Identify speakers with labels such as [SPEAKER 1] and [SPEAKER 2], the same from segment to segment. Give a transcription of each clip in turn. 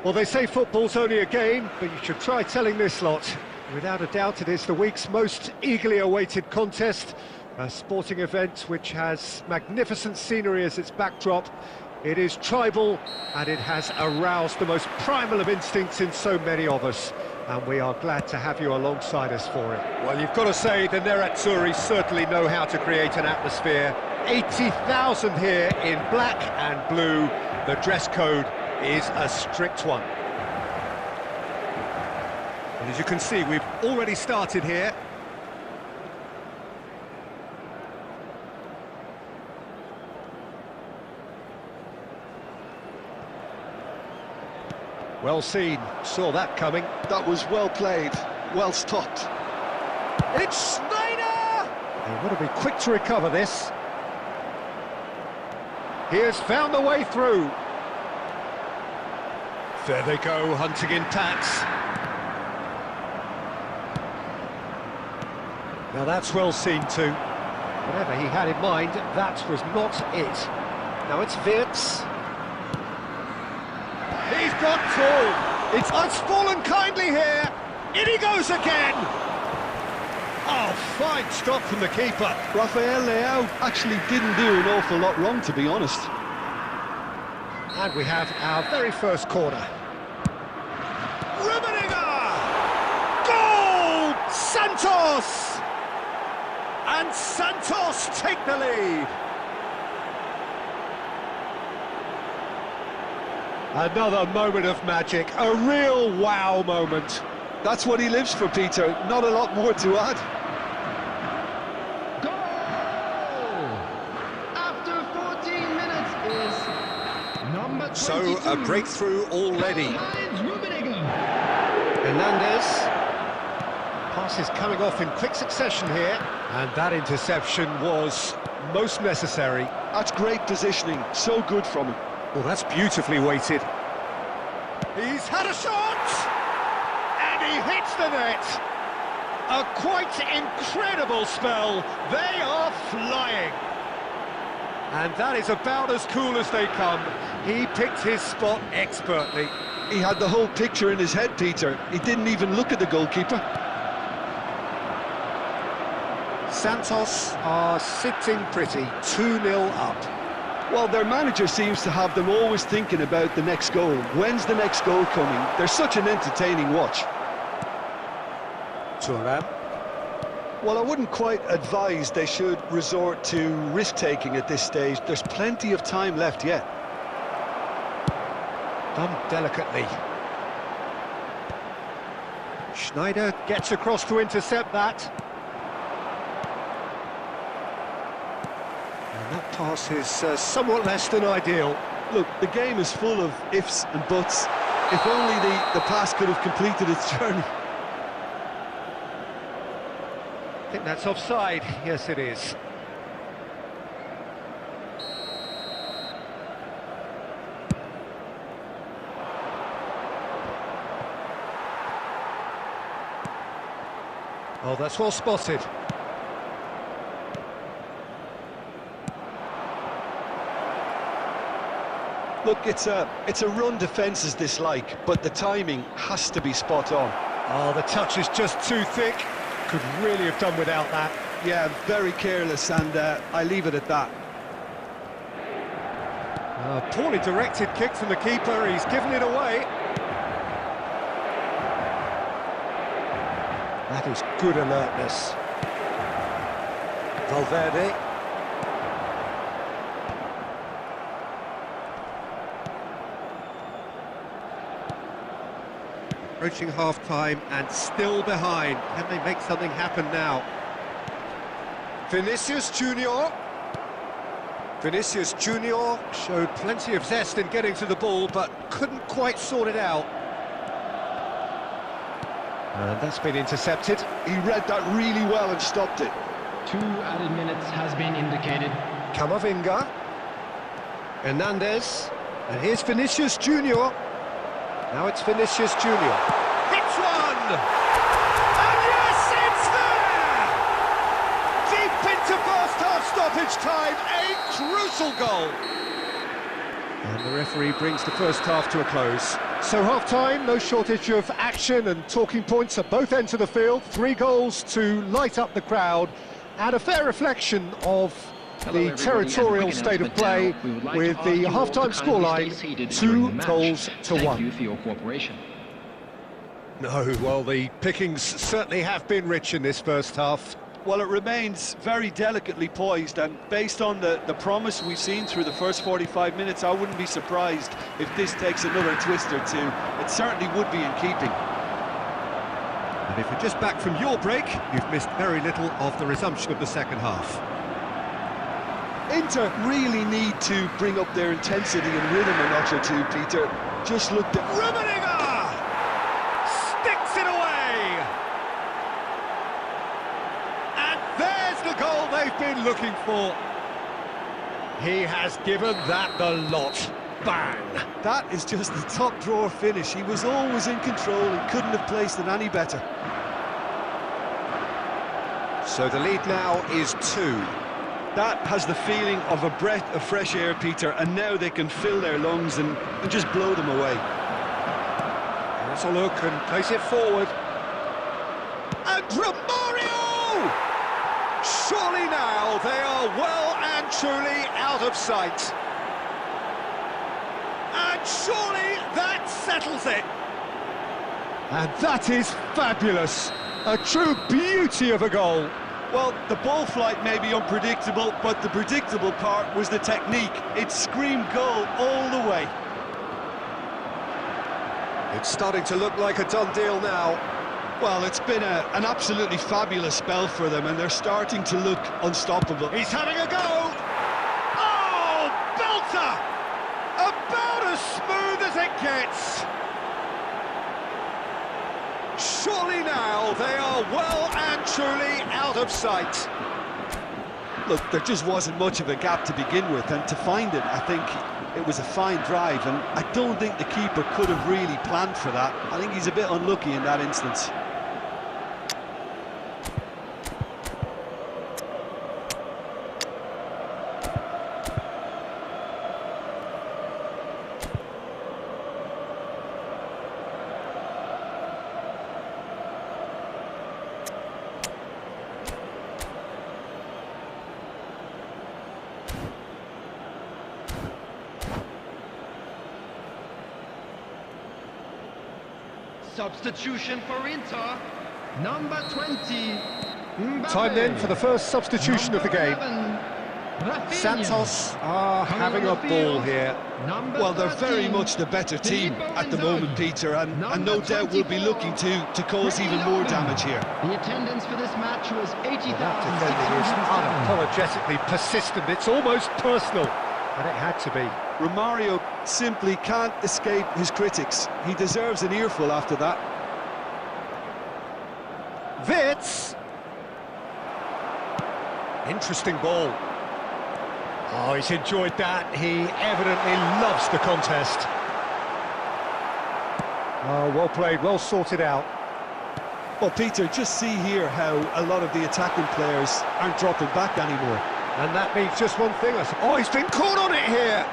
[SPEAKER 1] Well, they say football's only a game, but you should try telling this lot. Without a doubt, it is the week's most eagerly awaited contest, a sporting event which has magnificent scenery as its backdrop. It is tribal, and it has aroused the most primal of instincts in so many of us, and we are glad to have you alongside us for it. Well, you've got to say the Nerazzurri certainly know how to create an atmosphere. 80,000 here in black and blue. The dress code is a strict one. And as you can see, we've already started here. Well seen, saw that coming.
[SPEAKER 2] That was well played, well stopped.
[SPEAKER 1] It's Schneider! They've got to be quick to recover this. He has found the way through. There they go, hunting in packs. Now that's well seen too. Whatever he had in mind, that was not it. Now it's Wirtz. He's got full. It's fallen kindly here. In he goes again. Oh, fine stop from the keeper.
[SPEAKER 2] Rafael Leao actually didn't do an awful lot wrong, to be honest.
[SPEAKER 1] And we have our very first corner. Rummenigge! Goal! Santos! And Santos take the lead. Another moment of magic, a real wow moment.
[SPEAKER 2] That's what he lives for, Peter. Not a lot more to add.
[SPEAKER 1] So, a breakthrough already. Hernandez. Passes coming off in quick succession here. And that interception was most necessary.
[SPEAKER 2] That's great positioning, so good from him.
[SPEAKER 1] Well, that's beautifully weighted. He's had a shot! And he hits the net! A quite incredible spell. They are flying. And that is about as cool as they come. He picked his spot expertly.
[SPEAKER 2] He had the whole picture in his head, Peter. He didn't even look at the goalkeeper.
[SPEAKER 1] Santos are sitting pretty, 2-0 up.
[SPEAKER 2] Well, their manager seems to have them always thinking about the next goal. When's the next goal coming? They're such an entertaining watch.
[SPEAKER 1] Thuram.
[SPEAKER 2] Well, I wouldn't quite advise they should resort to risk-taking at this stage. There's plenty of time left yet.
[SPEAKER 1] Done delicately. Schneider gets across to intercept that. And that pass is somewhat less than ideal.
[SPEAKER 2] Look, the game is full of ifs and buts. If only the pass could have completed its journey.
[SPEAKER 1] I think that's offside. Yes, it is. Oh, that's well spotted.
[SPEAKER 2] Look, it's a run defence is dislike, but the timing has to be spot on.
[SPEAKER 1] Oh, the touch is just too thick. Could really have done without that.
[SPEAKER 2] Yeah, very careless, and I leave it at that.
[SPEAKER 1] Poorly directed kick from the keeper. He's given it away. That is good alertness. Valverde. Approaching half-time and still behind. Can they make something happen now? Vinicius Junior. Vinicius Junior showed plenty of zest in getting to the ball, but couldn't quite sort it out. And that's been intercepted.
[SPEAKER 2] He read that really well and stopped it.
[SPEAKER 3] 2 added minutes has been indicated.
[SPEAKER 1] Camavinga. Hernandez. And here's Vinicius Junior. Now it's Vinicius Junior. Hits one! And yes, it's there! Deep into first half stoppage time, a crucial goal. And the referee brings the first half to a close. So half-time, no shortage of action and talking points at both ends of the field. 3 goals to light up the crowd, and a fair reflection of the territorial state of play, with the half-time scoreline 2-1.
[SPEAKER 3] Thank you for your cooperation.
[SPEAKER 1] No, well, the pickings certainly have been rich in this first half.
[SPEAKER 2] Well, it remains very delicately poised, and based on the promise we've seen through the first 45 minutes, I wouldn't be surprised if this takes another twist or two. It certainly would be in keeping.
[SPEAKER 1] And if you're just back from your break, you've missed very little of the resumption of the second half.
[SPEAKER 2] Inter really need to bring up their intensity and rhythm a notch or two, Peter. Just look at...
[SPEAKER 1] Rummenigge! Sticks it away! And there's the goal they've been looking for. He has given that the lot. Bang!
[SPEAKER 2] That is just the top drawer finish. He was always in control and couldn't have placed it any better.
[SPEAKER 1] So the lead now is 2.
[SPEAKER 2] That has the feeling of a breath of fresh air, Peter, and now they can fill their lungs and just blow them away.
[SPEAKER 1] Let's a look and place it forward. And Romario! Surely now they are well and truly out of sight. And surely that settles it. And that is fabulous. A true beauty of a goal.
[SPEAKER 2] Well, the ball flight may be unpredictable, but the predictable part was the technique. It screamed goal all the way.
[SPEAKER 1] It's starting to look like a done deal now.
[SPEAKER 2] Well, it's been an absolutely fabulous spell for them, and they're starting to look unstoppable.
[SPEAKER 1] He's having a go! Oh, belter! About as smooth as it gets. Surely now they are well and truly out of sight.
[SPEAKER 2] Look, there just wasn't much of a gap to begin with, and to find it, I think it was a fine drive, and I don't think the keeper could have really planned for that. I think he's a bit unlucky in that instance.
[SPEAKER 3] Substitution for Inter, number 20. Mbappe.
[SPEAKER 1] Time then for the first substitution of the game.
[SPEAKER 3] 11,
[SPEAKER 1] Santos are having a ball here.
[SPEAKER 2] Well, they're very much the better team at the moment, Peter, and no doubt will be looking to cause even more damage here.
[SPEAKER 3] The attendance for this match was 80,000.
[SPEAKER 1] That defending is unapologetically persistent. It's almost personal, and it had to be.
[SPEAKER 2] Romario simply can't escape his critics. He deserves an earful after that.
[SPEAKER 1] Wits! Interesting ball. Oh, he's enjoyed that. He evidently loves the contest. Oh, well played, well sorted out.
[SPEAKER 2] Well, Peter, just see here how a lot of the attacking players aren't dropping back anymore.
[SPEAKER 1] And that means just one thing, I suppose. Oh, he's been caught on it here!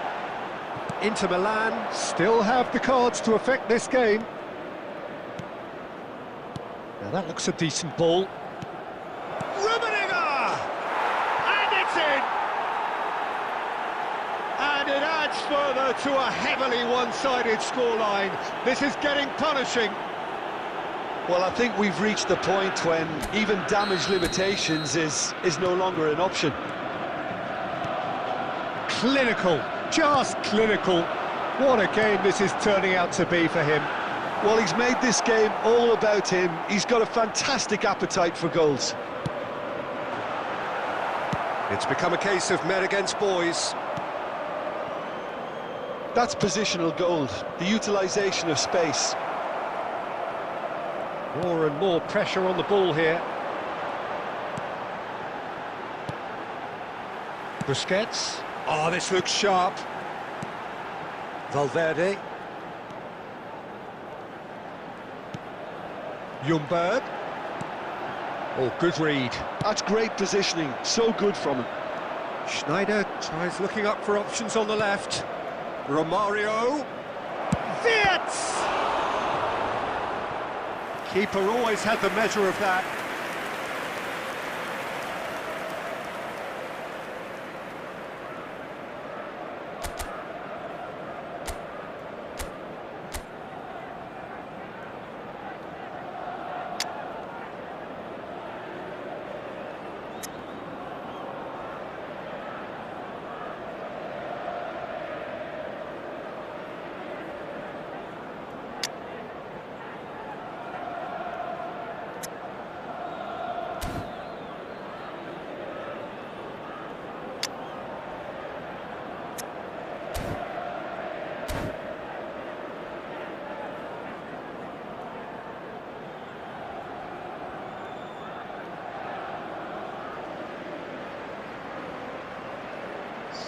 [SPEAKER 1] Inter Milan still have the cards to affect this game. Now that looks a decent ball. Rummenigge! And it's in! And it adds further to a heavily one-sided scoreline. This is getting punishing.
[SPEAKER 2] Well, I think we've reached the point when even damage limitations is no longer an option.
[SPEAKER 1] Clinical, just clinical. What a game this is turning out to be for him.
[SPEAKER 2] Well, he's made this game all about him. He's got a fantastic appetite for goals.
[SPEAKER 1] It's become a case of men against boys.
[SPEAKER 2] That's positional gold, the utilisation of space.
[SPEAKER 1] More and more pressure on the ball here. Busquets. Oh, this looks sharp. Valverde. Ljungberg. Oh, good read.
[SPEAKER 2] That's great positioning, so good from him.
[SPEAKER 1] Schneider tries looking up for options on the left. Romario. Wirtz! Keeper always had the measure of that.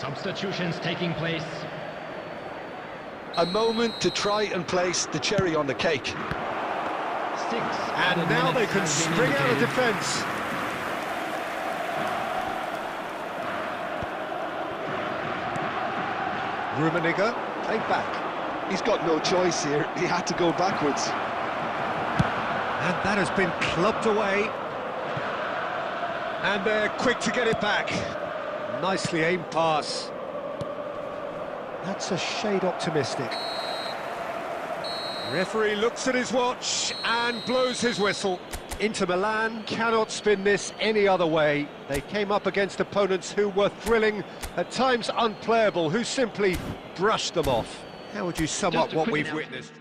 [SPEAKER 3] Substitutions taking place.
[SPEAKER 2] A moment to try and place the cherry on the cake.
[SPEAKER 3] 6
[SPEAKER 1] And now they can spring out of defence. Rummenigge, played back.
[SPEAKER 2] He's got no choice here. He had to go backwards.
[SPEAKER 1] And that has been clubbed away. And they're quick to get it back. Nicely aimed pass. That's a shade optimistic. Referee looks at his watch and blows his whistle. Inter Milan cannot spin this any other way. They came up against opponents who were thrilling, at times unplayable, who simply brushed them off. How would you sum up what we've witnessed?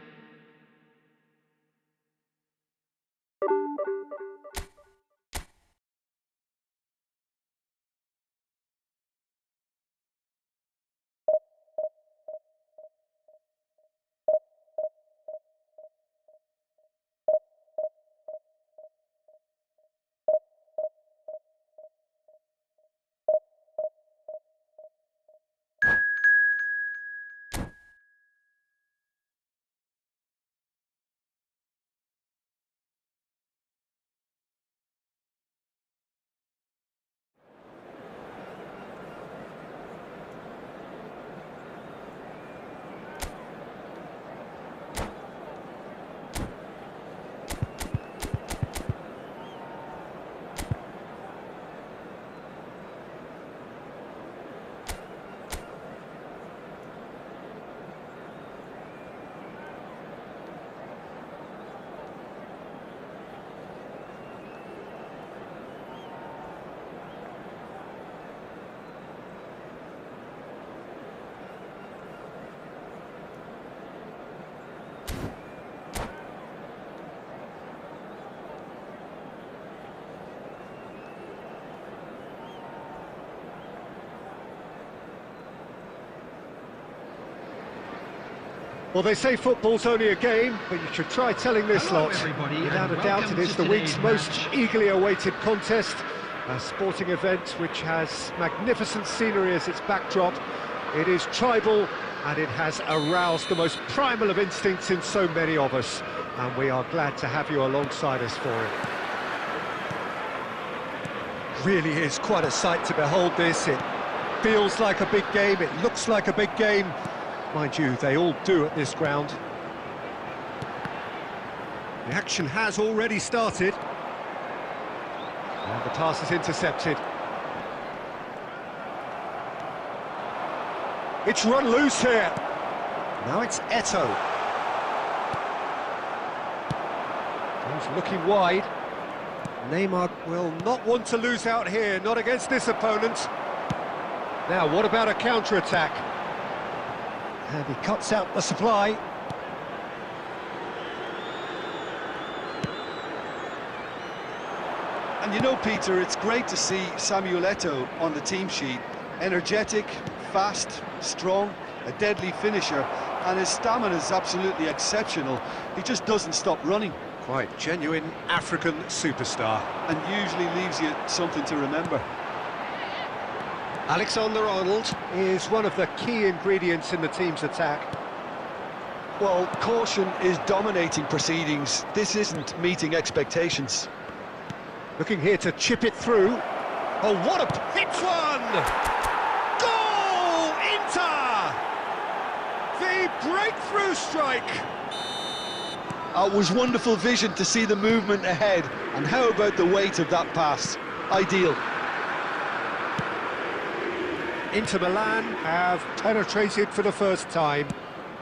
[SPEAKER 1] Well, they say football's only a game, but you should try telling this
[SPEAKER 3] Hello,
[SPEAKER 1] lot.
[SPEAKER 3] everybody,
[SPEAKER 1] Without
[SPEAKER 3] and
[SPEAKER 1] a doubt,
[SPEAKER 3] welcome
[SPEAKER 1] it is
[SPEAKER 3] to
[SPEAKER 1] the week's
[SPEAKER 3] today's
[SPEAKER 1] most
[SPEAKER 3] match.
[SPEAKER 1] eagerly awaited contest. A sporting event which has magnificent scenery as its backdrop. It is tribal, and it has aroused the most primal of instincts in so many of us. And we are glad to have you alongside us for it. Really is quite a sight to behold this. It feels like a big game, it looks like a big game. Mind you, they all do at this ground. The action has already started. And the pass is intercepted. It's run loose here. Now it's Eto'o. He's looking wide. Neymar will not want to lose out here, not against this opponent. Now, what about a counter-attack? And he cuts out the supply.
[SPEAKER 2] And you know, Peter, it's great to see Samuel Eto'o on the team sheet. Energetic, fast, strong, a deadly finisher, and his stamina is absolutely exceptional. He just doesn't stop running.
[SPEAKER 1] Quite genuine African superstar.
[SPEAKER 2] And usually leaves you something to remember.
[SPEAKER 1] Alexander-Arnold is one of the key ingredients in the team's attack.
[SPEAKER 2] Well, caution is dominating proceedings. This isn't meeting expectations.
[SPEAKER 1] Looking here to chip it through. Oh, what a hit one! Goal! Inter! The breakthrough strike!
[SPEAKER 2] It was wonderful vision to see the movement ahead, and how about the weight of that pass? Ideal.
[SPEAKER 1] Inter Milan have penetrated for the first time.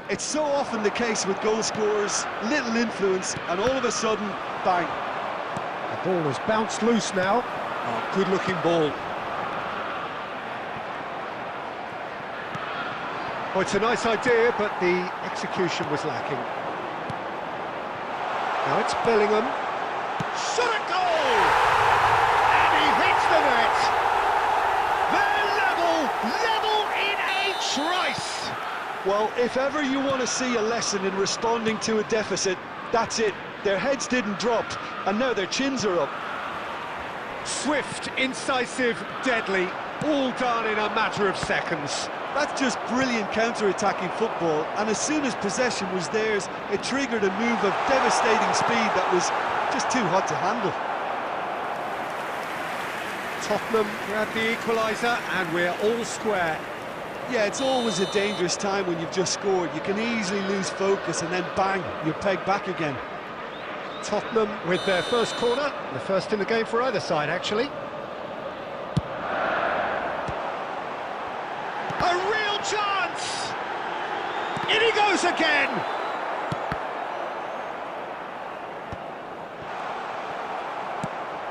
[SPEAKER 2] It's so often the case with goal scorers, little influence, and all of a sudden, bang.
[SPEAKER 1] The ball has bounced loose now. Oh, good-looking ball. Well, it's a nice idea, but the execution was lacking. Now it's Bellingham. Shot at goal! And he hits the net! They're level in a trice!
[SPEAKER 2] Well, if ever you want to see a lesson in responding to a deficit, that's it. Their heads didn't drop, and now their chins are up.
[SPEAKER 1] Swift, incisive, deadly, all done in a matter of seconds.
[SPEAKER 2] That's just brilliant counter-attacking football, and as soon as possession was theirs, it triggered a move of devastating speed that was just too hot to handle.
[SPEAKER 1] Tottenham grab the equaliser, and we're all square.
[SPEAKER 2] Yeah, it's always a dangerous time when you've just scored. You can easily lose focus, and then bang, you're pegged back again.
[SPEAKER 1] Tottenham with their first corner, the first in the game for either side, actually. A real chance! In he goes again!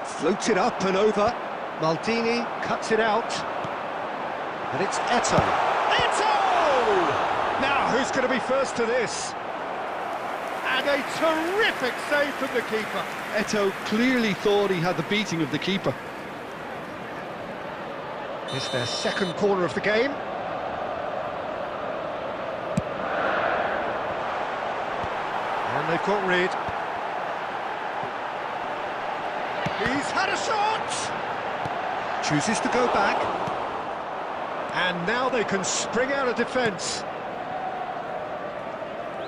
[SPEAKER 1] Floats it up and over. Maldini cuts it out. And it's Eto'o. Eto'o! Now, who's going to be first to this? And a terrific save from the keeper.
[SPEAKER 2] Eto'o clearly thought he had the beating of the keeper.
[SPEAKER 1] It's their second corner of the game. And they've got rid. He's had a shot! Chooses to go back. And now they can spring out of defence.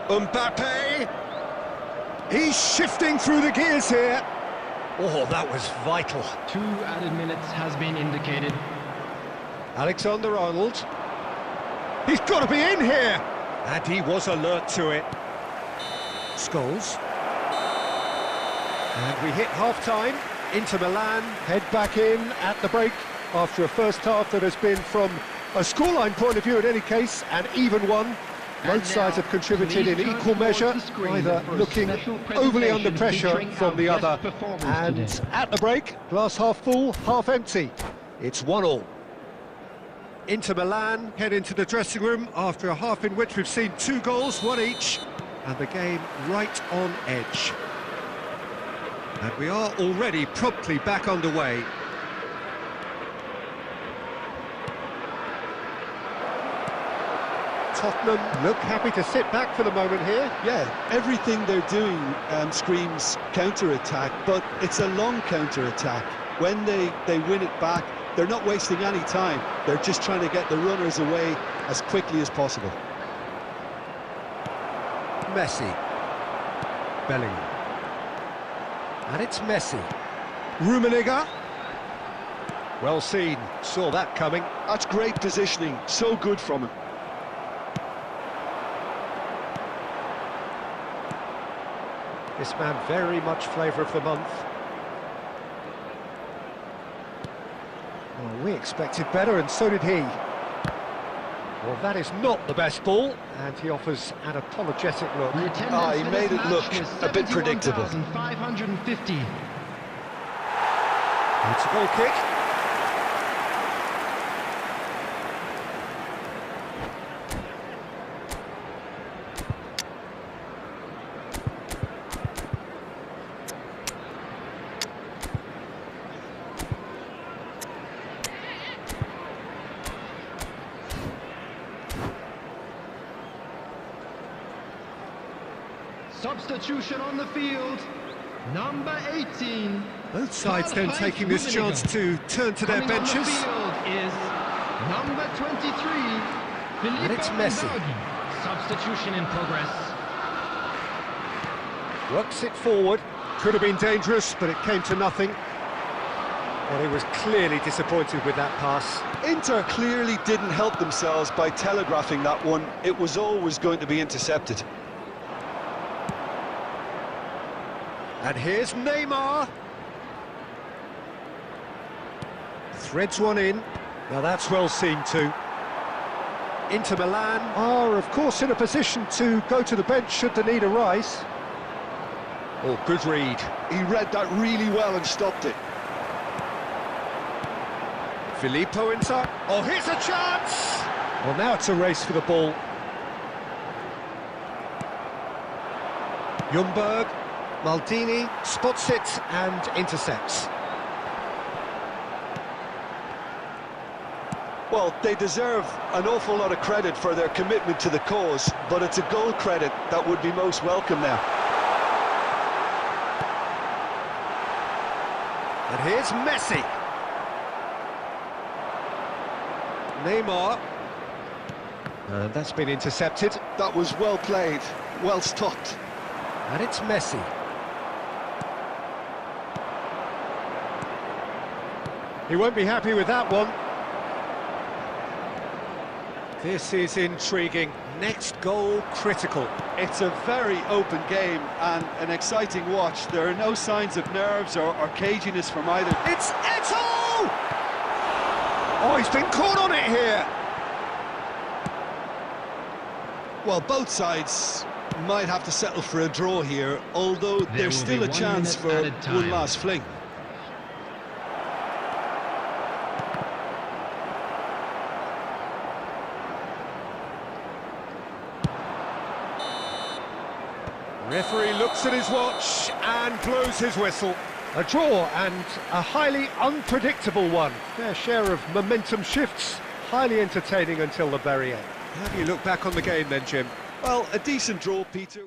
[SPEAKER 1] Mbappe! He's shifting through the gears here. Oh, that was vital.
[SPEAKER 3] 2 added minutes has been indicated.
[SPEAKER 1] Alexander-Arnold. He's got to be in here! And he was alert to it. Scholes. And we hit half-time. Inter Milan head back in at the break after a first half that has been, from a scoreline point of view in any case, an even one. Both sides have contributed in equal measure, neither looking overly under pressure from the other. And at the break, glass half full, half empty. It's 1-1. Inter Milan head into the dressing room after a half in which we've seen 2 goals, 1 each, and the game right on edge. And we are already promptly back underway. Tottenham look happy to sit back for the moment here.
[SPEAKER 2] Yeah, everything they're doing screams counter-attack, but it's a long counter-attack. When they win it back, they're not wasting any time. They're just trying to get the runners away as quickly as possible.
[SPEAKER 1] Messi. Bellingham. And it's Messi. Rummenigge. Well seen, saw that coming.
[SPEAKER 2] That's great positioning, so good from him.
[SPEAKER 1] This man very much flavour of the month. Well, we expected better, and so did he. Well, that is not the best ball, and he offers an apologetic look.
[SPEAKER 2] He made it look a bit predictable.
[SPEAKER 3] 550.
[SPEAKER 1] It's a goal kick.
[SPEAKER 3] Substitution on the field, number 18.
[SPEAKER 1] Both sides then taking this chance to turn to their benches.
[SPEAKER 3] On the field is number 23,
[SPEAKER 1] And it's Messi.
[SPEAKER 3] Substitution in progress.
[SPEAKER 1] Works it forward. Could have been dangerous, but it came to nothing. Well, he was clearly disappointed with that pass.
[SPEAKER 2] Inter clearly didn't help themselves by telegraphing that one. It was always going to be intercepted.
[SPEAKER 1] And here's Neymar. Threads one in. Now that's well seen too. Inter Milan are, of course, in a position to go to the bench should the need arise. Oh, good read.
[SPEAKER 2] He read that really well and stopped it.
[SPEAKER 1] Filippo inside. Oh, here's a chance! Well, now it's a race for the ball. Ljungberg, Maldini spots it and intercepts.
[SPEAKER 2] Well, they deserve an awful lot of credit for their commitment to the cause, but it's a goal credit that would be most welcome now.
[SPEAKER 1] And here's Messi. Neymar. And that's been intercepted.
[SPEAKER 2] That was well played, well stopped.
[SPEAKER 1] And it's Messi. He won't be happy with that one. This is intriguing. Next goal critical.
[SPEAKER 2] It's a very open game and an exciting watch. There are no signs of nerves or caginess from either.
[SPEAKER 1] It's Eto'o! Oh, he's been caught on it here.
[SPEAKER 2] Well, both sides might have to settle for a draw here, although there's still a chance for one last fling.
[SPEAKER 1] Referee looks at his watch and blows his whistle. A draw, and a highly unpredictable one. Fair share of momentum shifts, highly entertaining until the very end. How do you look back on the game then, Jim?
[SPEAKER 2] Well, a decent draw, Peter.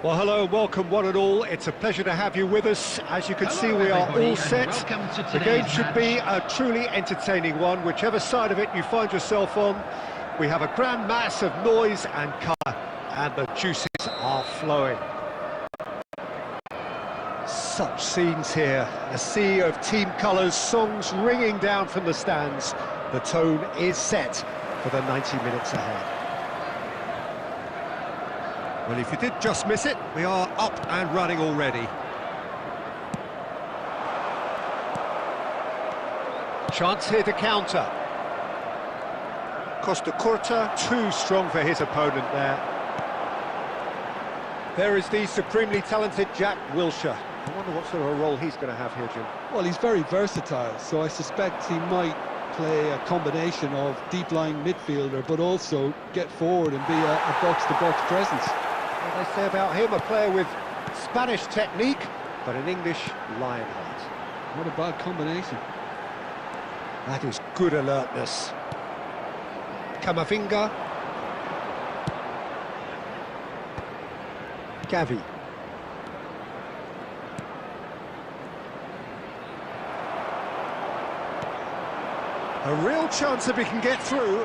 [SPEAKER 1] Well, hello, welcome one and all. It's a pleasure to have you with us. As you can see, we are
[SPEAKER 3] everybody,
[SPEAKER 1] all
[SPEAKER 3] and
[SPEAKER 1] set.
[SPEAKER 3] welcome to
[SPEAKER 1] The game
[SPEAKER 3] today's
[SPEAKER 1] should be
[SPEAKER 3] match.
[SPEAKER 1] a truly entertaining one, whichever side of it you find yourself on. We have a grand mass of noise and colour, and the juices are flowing. Such scenes here, a sea of team colours, songs ringing down from the stands. The tone is set for the 90 minutes ahead. Well, if you did just miss it, we are up and running already. Chance here to counter. Costa Curta, too strong for his opponent there. There is the supremely talented Jack Wilshere. I wonder what sort of a role he's going to have here, Jim.
[SPEAKER 2] Well, he's very versatile, so I suspect he might play a combination of deep-lying midfielder, but also get forward and be a box-to-box presence.
[SPEAKER 1] What they say about him, a player with Spanish technique, but an English lion heart.
[SPEAKER 2] What a bad combination.
[SPEAKER 1] That is good alertness. Camavinga. Gavi. A real chance if he can get through.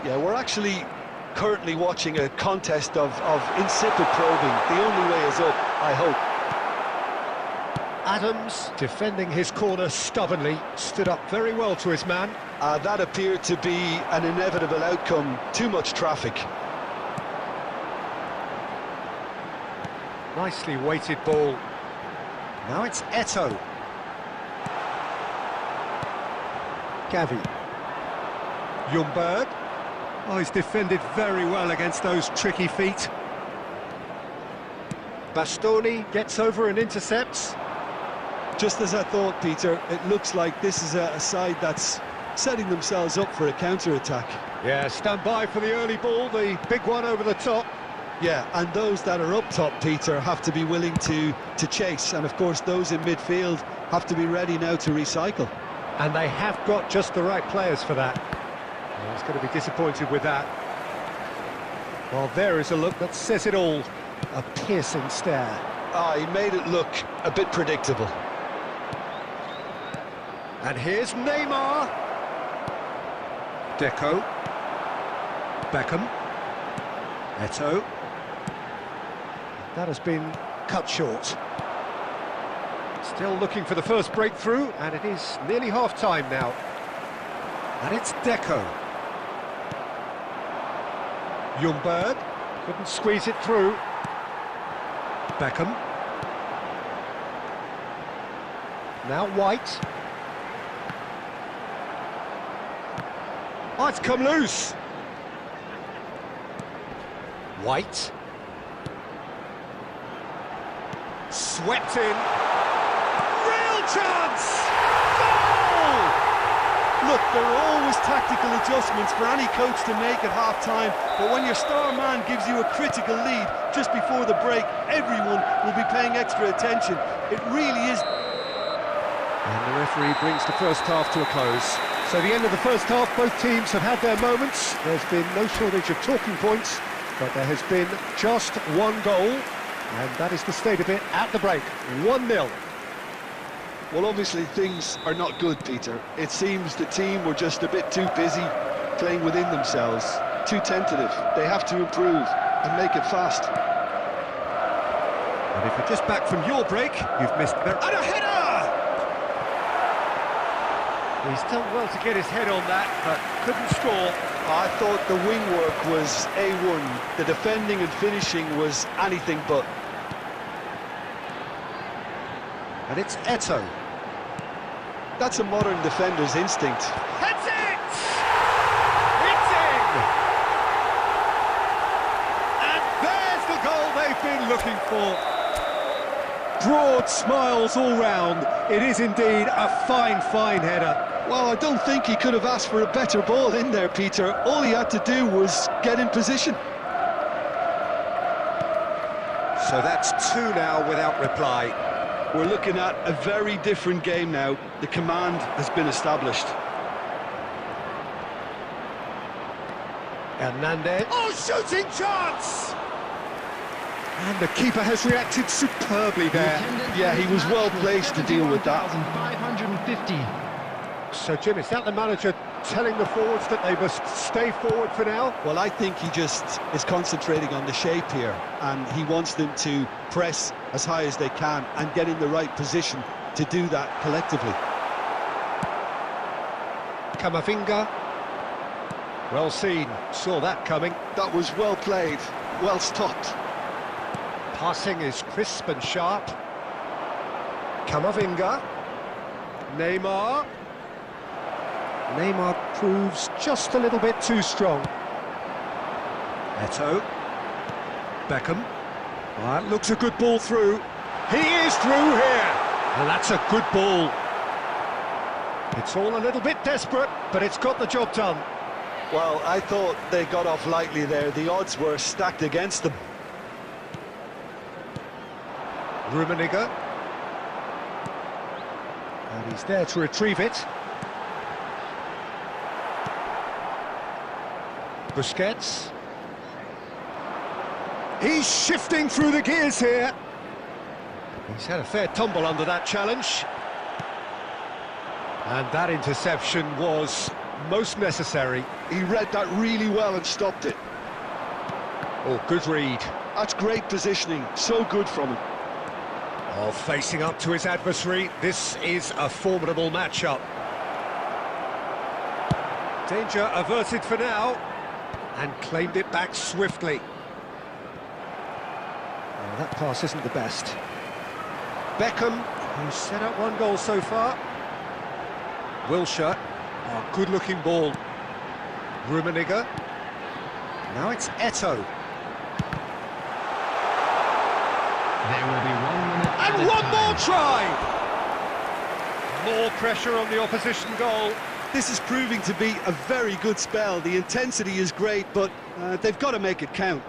[SPEAKER 2] Yeah, we're actually currently watching a contest of insipid probing. The only way is up, I hope.
[SPEAKER 1] Adams, defending his corner stubbornly, stood up very well to his man.
[SPEAKER 2] That appeared to be an inevitable outcome. Too much traffic.
[SPEAKER 1] Nicely weighted ball. Now it's Eto'o. Gavi. Ljungberg. Oh, he's defended very well against those tricky feet. Bastoni gets over and intercepts.
[SPEAKER 2] Just as I thought, Peter, it looks like this is a side that's setting themselves up for a counter-attack.
[SPEAKER 1] Yeah, stand by for the early ball, the big one over the top.
[SPEAKER 2] Yeah, and those that are up top, Peter, have to be willing to chase. And, of course, those in midfield have to be ready now to recycle.
[SPEAKER 1] And they have got just the right players for that. Well, he's going to be disappointed with that. Well, there is a look that says it all. A piercing stare.
[SPEAKER 2] He made it look a bit predictable.
[SPEAKER 1] And here's Neymar. Deco. Beckham. Eto'o. That has been cut short. Still looking for the first breakthrough, and it is nearly half-time now. And it's Deco. Ljungberg couldn't squeeze it through. Beckham. Now White. Oh, it's come loose. White. Swept in. Real chance! Goal!
[SPEAKER 2] Look, there are always tactical adjustments for any coach to make at half-time, but when your star man gives you a critical lead just before the break, everyone will be paying extra attention. It really is.
[SPEAKER 1] And the referee brings the first half to a close. So the end of the first half, both teams have had their moments. There's been no shortage of talking points, but there has been just one goal, and that is the state of it at the break. 1-0.
[SPEAKER 2] Well, obviously things are not good, Peter. It seems the team were just a bit too busy playing within themselves, too tentative. They have to improve and make it fast.
[SPEAKER 1] And if you're just back from your break, you've missed... And a header! He's done well to get his head on that, but couldn't score.
[SPEAKER 2] I thought the wing work was A1. The defending and finishing was anything but.
[SPEAKER 1] And it's Eto'o.
[SPEAKER 2] That's a modern defender's instinct.
[SPEAKER 1] Heads it! It's in! And there's the goal they've been looking for. Broad smiles all round. It is indeed a fine, fine header.
[SPEAKER 2] Well, I don't think he could have asked for a better ball in there, Peter. All he had to do was get in position.
[SPEAKER 1] So that's two now without reply.
[SPEAKER 2] We're looking at a very different game now. The command has been established.
[SPEAKER 1] Hernandez. Oh, shooting chance! And the keeper has reacted superbly there.
[SPEAKER 2] Yeah, he was well placed to deal with that.
[SPEAKER 3] 550.
[SPEAKER 1] So, Jim, is that the manager telling the forwards that they must stay forward for now?
[SPEAKER 2] Well, I think he just is concentrating on the shape here, and he wants them to press as high as they can and get in the right position to do that collectively.
[SPEAKER 1] Camavinga. Well seen, saw that coming.
[SPEAKER 2] That was well played, well stopped.
[SPEAKER 1] Passing is crisp and sharp. Camavinga. Neymar. Neymar proves just a little bit too strong. Eto'o. Beckham. That looks a good ball through. He is through here! And that's a good ball. It's all a little bit desperate, but it's got the job done.
[SPEAKER 2] Well, I thought they got off lightly there. The odds were stacked against them.
[SPEAKER 1] Rummenigge. And he's there to retrieve it. Busquets. He's shifting through the gears here. He's had a fair tumble under that challenge. And that interception was most necessary.
[SPEAKER 2] He read that really well and stopped it.
[SPEAKER 1] Oh, good read.
[SPEAKER 2] That's great positioning, so good from him.
[SPEAKER 1] Oh, facing up to his adversary, this is a formidable matchup. Danger averted for now, and claimed it back swiftly. Oh, that pass isn't the best. Beckham, who's set up one goal so far. Wilshere, oh, good-looking ball. Rummenigge. Now it's Eto'o.
[SPEAKER 3] There will be 1 minute.
[SPEAKER 1] And one more try! More pressure on the opposition goal.
[SPEAKER 2] This is proving to be a very good spell. The intensity is great, but they've got to make it count.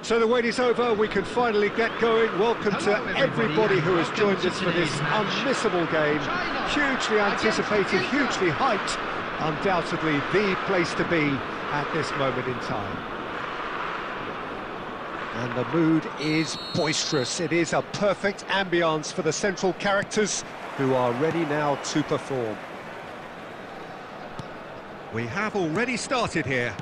[SPEAKER 1] So the wait is over, we can finally get going. Welcome to everybody who has joined us for this unmissable game. Hugely anticipated, hugely hyped. Undoubtedly the place to be at this moment in time. And the mood is boisterous. It is a perfect ambience for the central characters who are ready now to perform. We have already started here.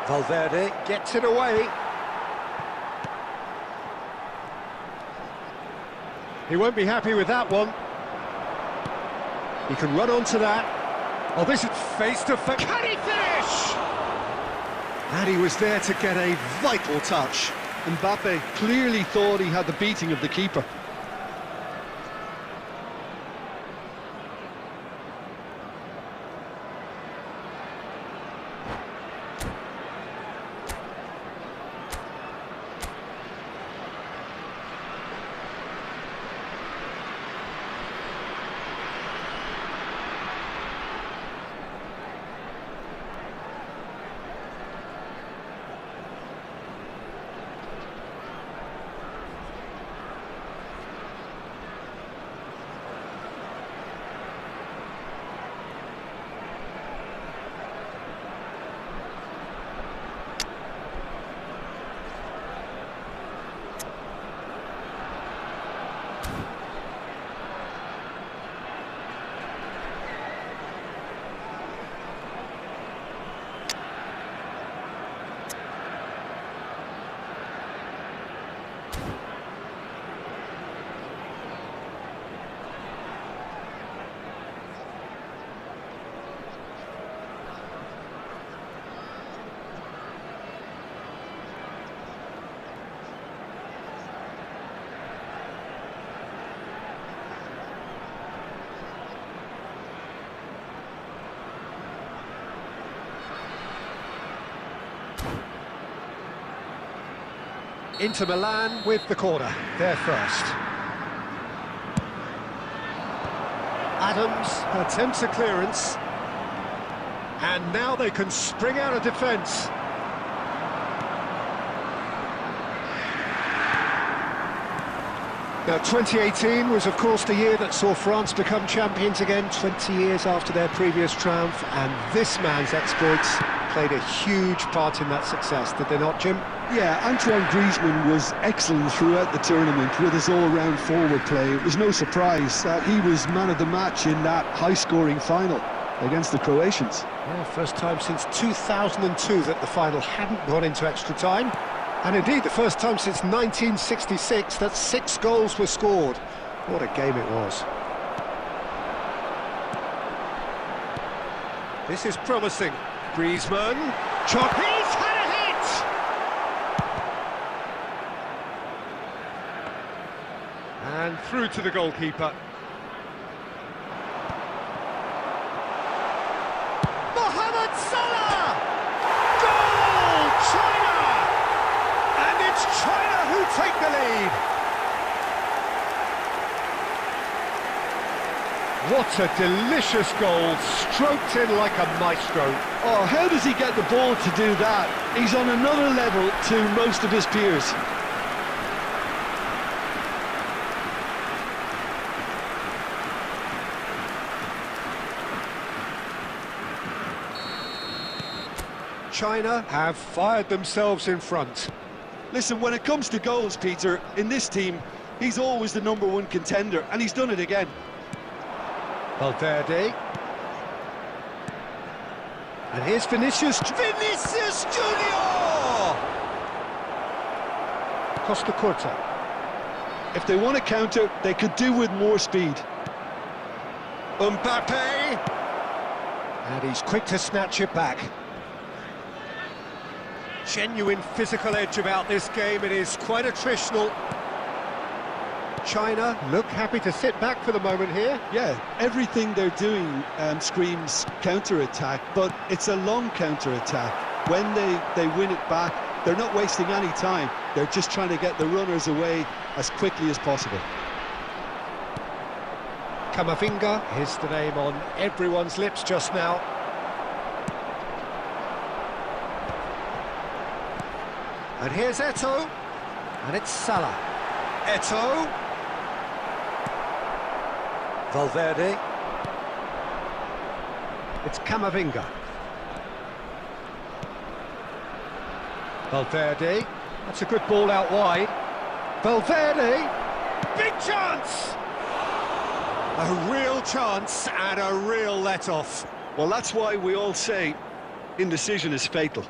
[SPEAKER 1] Valverde gets it away. He won't be happy with that one. He can run onto that. Oh, this is face-to-face. Can he finish? And he was there to get a vital touch.
[SPEAKER 2] Mbappe clearly thought he had the beating of the keeper.
[SPEAKER 1] Inter Milan with the corner, they're first. Adams attempts a clearance. And now they can spring out of defence. Now, 2018 was, of course, the year that saw France become champions again, 20 years after their previous triumph, and this man's exploits played a huge part in that success, did they not, Jim?
[SPEAKER 2] Yeah, Antoine Griezmann was excellent throughout the tournament with his all-round forward play. It was no surprise that he was man of the match in that high-scoring final against the Croatians.
[SPEAKER 1] Yeah, first time since 2002 that the final hadn't gone into extra time. And indeed, the first time since 1966 that 6 goals were scored. What a game it was. This is promising. Griezmann. Chop. He's had a hit! And through to the goalkeeper. Mohamed Salah! Goal! China! And it's China who take the lead. What a delicious goal, stroked in like a maestro.
[SPEAKER 2] Oh, how does he get the ball to do that? He's on another level to most of his peers.
[SPEAKER 1] China have fired themselves in front.
[SPEAKER 2] Listen, when it comes to goals, Peter, in this team, he's always the #1 contender, and he's done it again.
[SPEAKER 1] Valverde. And here's Vinicius. Vinicius Junior! Costa Curta.
[SPEAKER 2] If they want to counter, they could do with more speed.
[SPEAKER 1] Mbappe! And he's quick to snatch it back. Genuine physical edge about this game. It is quite attritional. China look happy to sit back for the moment here.
[SPEAKER 2] Yeah, everything they're doing screams counter-attack, but it's a long counter-attack. When they win it back, they're not wasting any time. They're just trying to get the runners away as quickly as possible.
[SPEAKER 1] Camavinga is the name on everyone's lips just now. And here's Eto'o, and it's Salah. Eto'o. Valverde. It's Camavinga. Valverde. That's a good ball out wide. Valverde. Big chance! A real chance and a real let-off.
[SPEAKER 2] Well, that's why we all say indecision is fatal.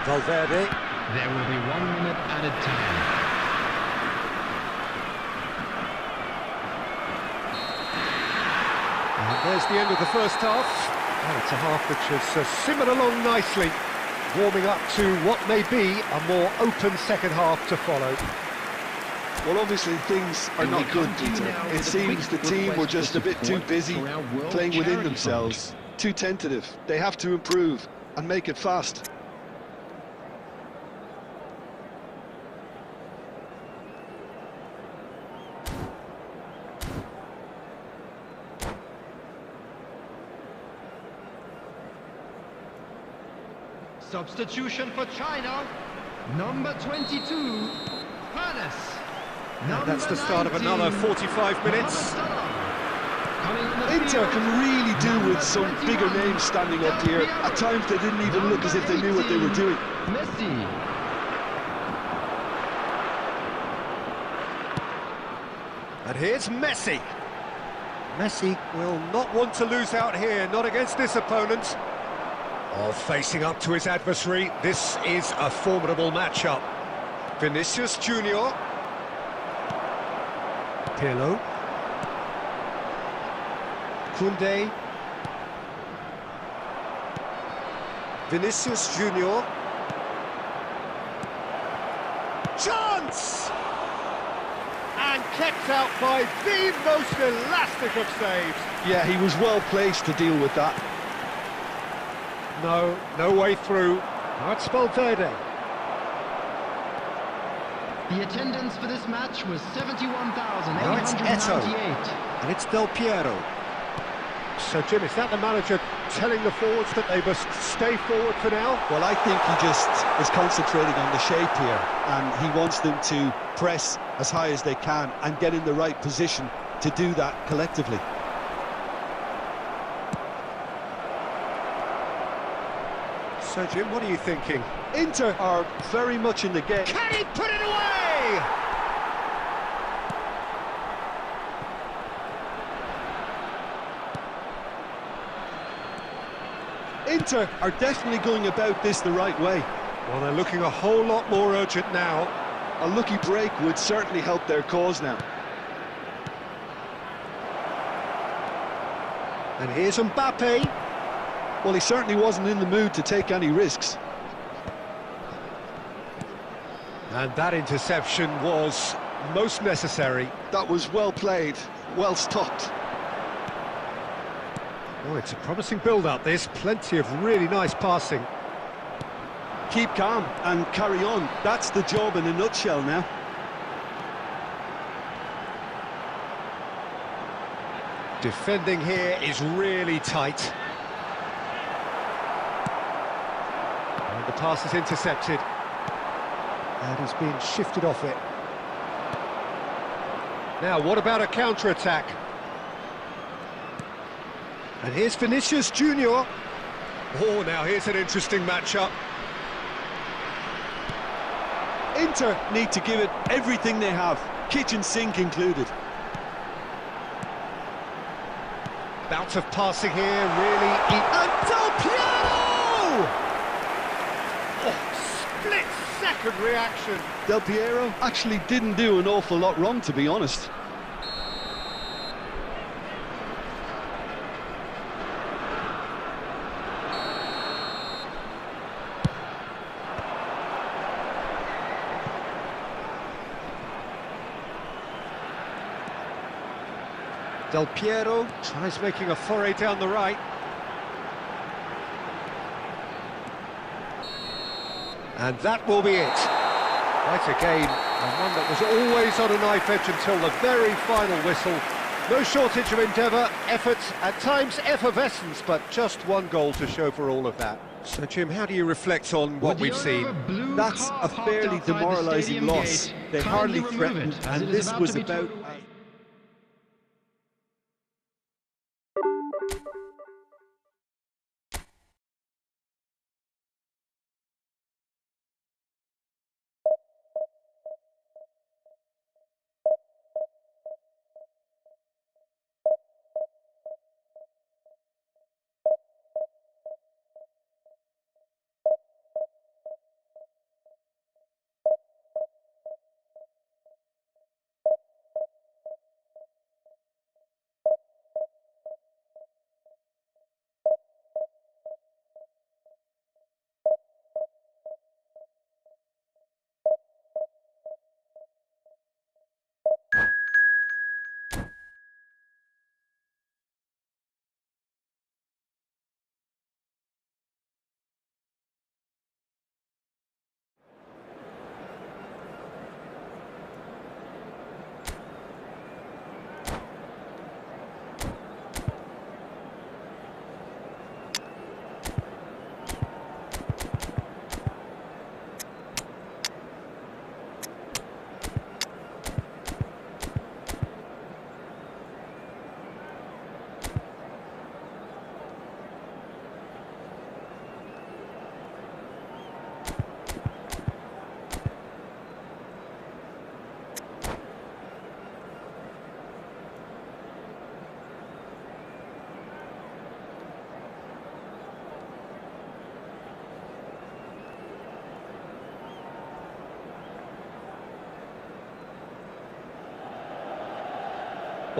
[SPEAKER 1] Valverde.
[SPEAKER 3] There will be 1 minute added time.
[SPEAKER 1] And there's the end of the first half. And it's a half which has simmered along nicely, warming up to what may be a more open second half to follow.
[SPEAKER 2] Well, obviously things are not good, Peter. It seems the team were just a bit too busy playing within themselves, too tentative. They have to improve and make it fast.
[SPEAKER 3] Substitution for China. Number 22, Panis.
[SPEAKER 1] That's the start of another 45 minutes.
[SPEAKER 2] Inter can really do with some bigger names standing up here. At times they didn't even look as if they knew what they were doing.
[SPEAKER 3] Messi.
[SPEAKER 1] And here's Messi. Messi will not want to lose out here, not against this opponent. Oh, facing up to his adversary, this is a formidable matchup. Vinicius Junior. Pirlo. Koundé. Vinicius Junior. Chance! And kept out by the most elastic of saves.
[SPEAKER 2] Yeah, he was well placed to deal with that.
[SPEAKER 1] No way through. Now it's Valverde.
[SPEAKER 3] The attendance for this match was
[SPEAKER 1] Now it's Eto.
[SPEAKER 3] 71,898.
[SPEAKER 1] And it's Del Piero. So, Jim, is that the manager telling the forwards that they must stay forward for now?
[SPEAKER 2] Well, I think he just is concentrating on the shape here, and he wants them to press as high as they can and get in the right position to do that collectively.
[SPEAKER 1] So, Jim, what are you thinking?
[SPEAKER 2] Inter are very much in the game.
[SPEAKER 1] Can he put it away?
[SPEAKER 2] Inter are definitely going about this the right way.
[SPEAKER 1] Well, they're looking a whole lot more urgent now.
[SPEAKER 2] A lucky break would certainly help their cause now.
[SPEAKER 1] And here's Mbappe.
[SPEAKER 2] Well, he certainly wasn't in the mood to take any risks.
[SPEAKER 1] And that interception was most necessary.
[SPEAKER 2] That was well played, well stopped.
[SPEAKER 1] Oh, it's a promising build-up, this. Plenty of really nice passing.
[SPEAKER 2] Keep calm and carry on. That's the job in a nutshell now.
[SPEAKER 1] Defending here is really tight. And the pass is intercepted. And he's being shifted off it. Now, what about a counter-attack? And here's Vinicius Junior. Oh, now here's an interesting matchup.
[SPEAKER 2] Inter need to give it everything they have, kitchen sink included.
[SPEAKER 1] Bout of passing here, really. And Del Piero! Oh, split-second reaction.
[SPEAKER 2] Del Piero actually didn't do an awful lot wrong, to be honest.
[SPEAKER 1] Del Piero tries making a foray down the right. And that will be it. Quite a game, and one that was always on a knife edge until the very final whistle. No shortage of endeavour, effort, at times effervescence, but just one goal to show for all of that. So, Jim, how do you reflect on what we've seen?
[SPEAKER 2] That's a fairly demoralising loss. They hardly threatened, and this was about...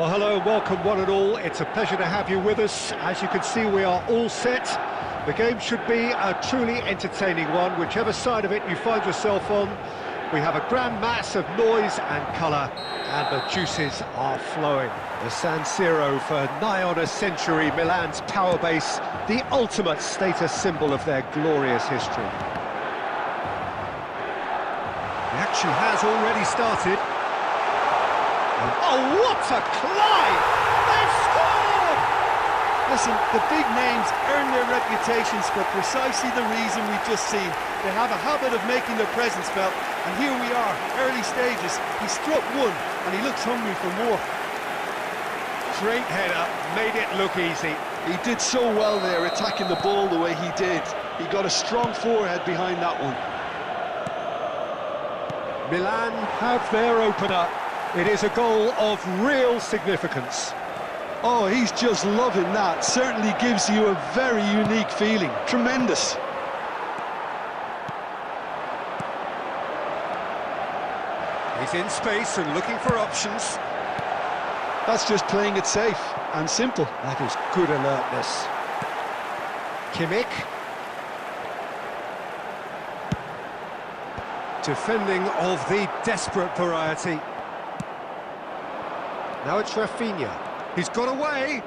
[SPEAKER 1] Well, hello and welcome one and all. It's a pleasure to have you with us. As you can see, we are all set. The game should be a truly entertaining one, whichever side of it you find yourself on. We have a grand mass of noise and colour, and the juices are flowing. The San Siro, for nigh on a century, Milan's power base, the ultimate status symbol of their glorious history. The action has already started. Oh, what a climb! They've scored!
[SPEAKER 2] Listen, the big names earn their reputations for precisely the reason we've just seen. They have a habit of making their presence felt, and here we are, early stages. He struck one, and he looks hungry for more.
[SPEAKER 1] Great header, made it look easy.
[SPEAKER 2] He did so well there, attacking the ball the way he did. He got a strong forehead behind that one.
[SPEAKER 1] Milan have their opener. It is a goal of real significance.
[SPEAKER 2] Oh, he's just loving that. Certainly gives you a very unique feeling. Tremendous.
[SPEAKER 1] He's in space and looking for options.
[SPEAKER 2] That's just playing it safe and simple.
[SPEAKER 1] That is good alertness. Kimmich. Defending of the desperate variety. Now it's Rafinha. He's got away.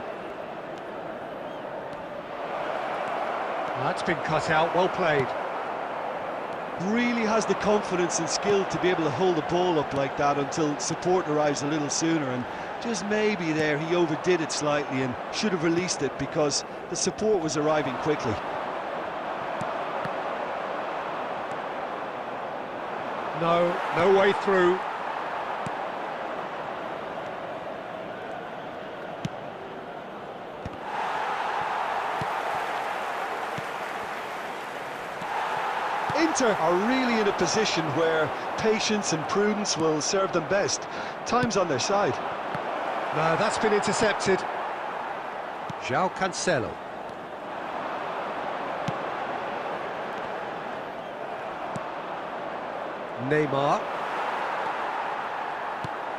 [SPEAKER 1] That's been cut out, well played.
[SPEAKER 2] Really has the confidence and skill to be able to hold the ball up like that until support arrives a little sooner, and just maybe there he overdid it slightly and should have released it because the support was arriving quickly.
[SPEAKER 1] No way through.
[SPEAKER 2] Inter are really in a position where patience and prudence will serve them best. Time's on their side.
[SPEAKER 1] No, that's been intercepted. João Cancelo. Neymar.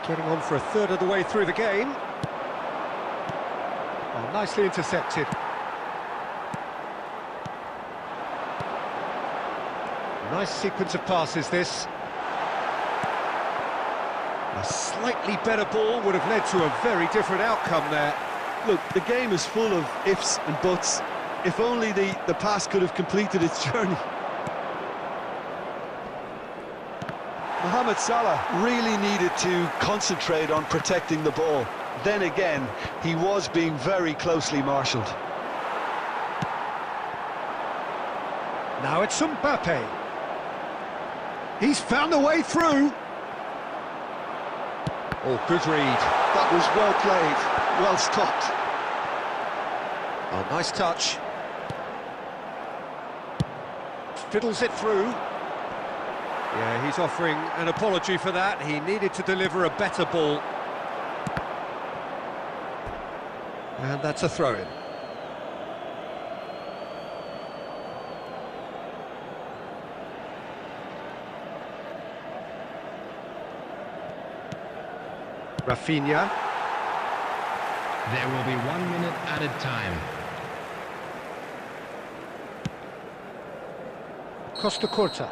[SPEAKER 1] Getting on for a third of the way through the game. Oh, nicely intercepted. Nice sequence of passes, this. A slightly better ball would have led to a very different outcome there.
[SPEAKER 2] Look, the game is full of ifs and buts. If only the pass could have completed its journey. Mohamed Salah really needed to concentrate on protecting the ball. Then again, he was being very closely marshalled.
[SPEAKER 1] Now it's Mbappe. He's found a way through. Oh, good read.
[SPEAKER 2] That was well played, well stopped.
[SPEAKER 1] Oh, nice touch. Fiddles it through. Yeah, he's offering an apology for that. He needed to deliver a better ball. And that's a throw-in. Rafinha.
[SPEAKER 3] There will be 1 minute added time.
[SPEAKER 1] Costa Curta.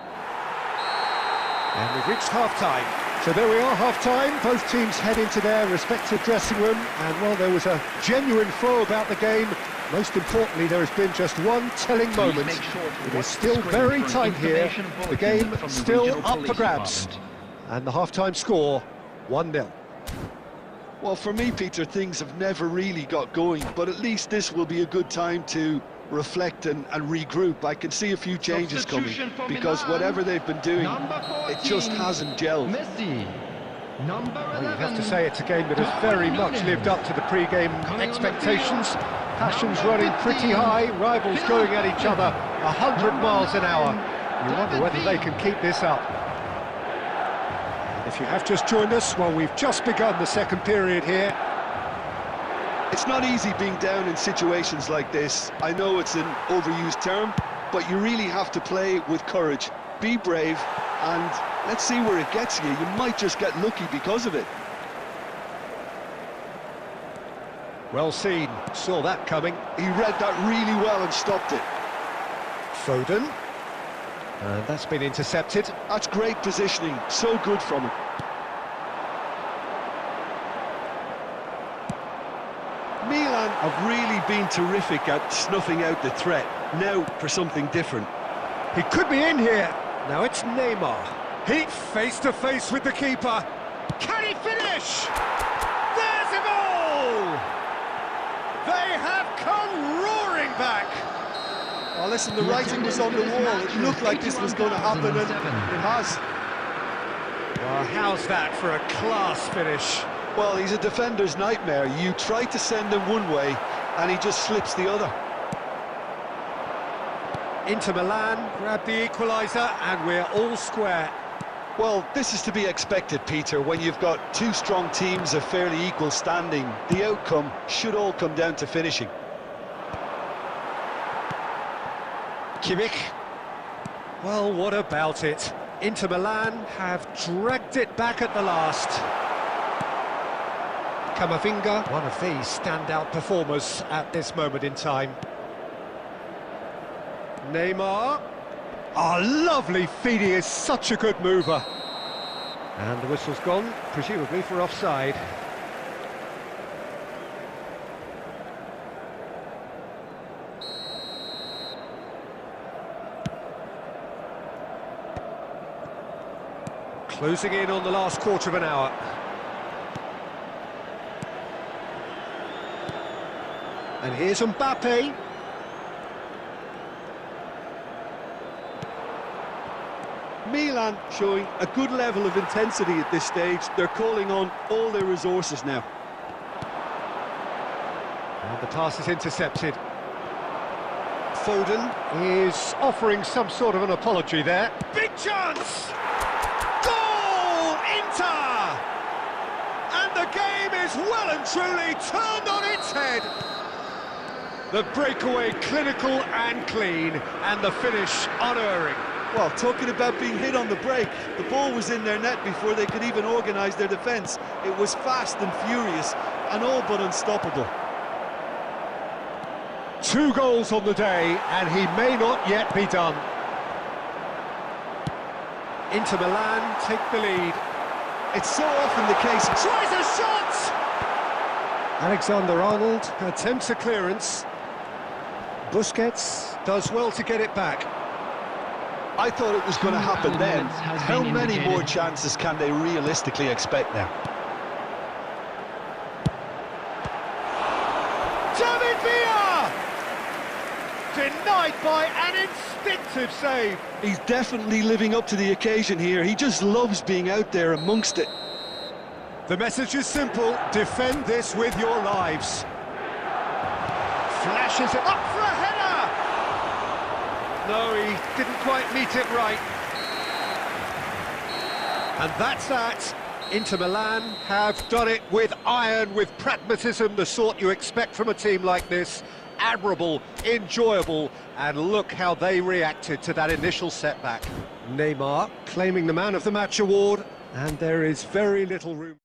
[SPEAKER 1] And we've reached half-time. So there we are, half-time. Both teams head into their respective dressing room. And, well, there was a genuine flow about the game. Most importantly, there has been just one telling moment. It is still very tight here. The game still up for grabs. And the half-time score, 1-0.
[SPEAKER 2] Well, for me, Peter, things have never really got going, but at least this will be a good time to reflect and regroup. I can see a few changes coming, because whatever they've been doing, it just hasn't gelled.
[SPEAKER 3] Messi.
[SPEAKER 1] Well, you have to say it's a game that has very much lived up to the pre-game expectations. Passions running pretty high, rivals going at each other 100 miles an hour. You wonder whether they can keep this up. If you have just joined us, well, we've just begun the second period here.
[SPEAKER 2] It's not easy being down in situations like this. I know it's an overused term, but you really have to play with courage. Be brave, and let's see where it gets you. You might just get lucky because of it.
[SPEAKER 1] Well seen, saw that coming.
[SPEAKER 2] He read that really well and stopped it.
[SPEAKER 1] Foden. And that's been intercepted.
[SPEAKER 2] That's great positioning, so good from him. Milan have really been terrific at snuffing out the threat. Now for something different.
[SPEAKER 1] He could be in here. Now it's Neymar. He face to face with the keeper. Can he finish? There's a goal! They have come roaring back.
[SPEAKER 2] Oh, listen, the writing was on the wall. It looked like this was going to happen, and it has.
[SPEAKER 1] Well, how's that for a class finish?
[SPEAKER 2] Well, he's a defender's nightmare. You try to send him one way, and he just slips the other.
[SPEAKER 1] Inter Milan grab the equaliser, and we're all square.
[SPEAKER 2] Well, this is to be expected, Peter. When you've got two strong teams of fairly equal standing, the outcome should all come down to finishing.
[SPEAKER 1] Kimmich. Well, what about it? Inter Milan have dragged it back at the last. Camavinga, one of these standout performers at this moment in time. Neymar. Oh, lovely feed, he is such a good mover. And the whistle's gone, presumably for offside. Closing in on the last quarter of an hour. And here's Mbappe.
[SPEAKER 2] Milan showing a good level of intensity at this stage. They're calling on all their resources now.
[SPEAKER 1] And the pass is intercepted. Foden is offering some sort of an apology there. Big chance! Goal! Inter! And the game is well and truly turned on its head. The breakaway clinical and clean, and the finish unerring.
[SPEAKER 2] Well, talking about being hit on the break, the ball was in their net before they could even organise their defence. It was fast and furious, and all but unstoppable.
[SPEAKER 1] 2 goals on the day, and he may not yet be done. Inter Milan take the lead.
[SPEAKER 2] It's so often the case.
[SPEAKER 1] Tries a shot! Alexander-Arnold attempts a clearance. Busquets does well to get it back.
[SPEAKER 2] I thought it was going to happen then. How many more chances can they realistically expect now?
[SPEAKER 1] David Villa! Denied by an instinctive save.
[SPEAKER 2] He's definitely living up to the occasion here. He just loves being out there amongst it.
[SPEAKER 1] The message is simple: defend this with your lives. Flashes it up for a header! No, he didn't quite meet it right. And that's that. Inter Milan have done it with iron, with pragmatism, the sort you expect from a team like this. Admirable, enjoyable, and look how they reacted to that initial setback. Neymar claiming the Man of the Match award, and there is very little room.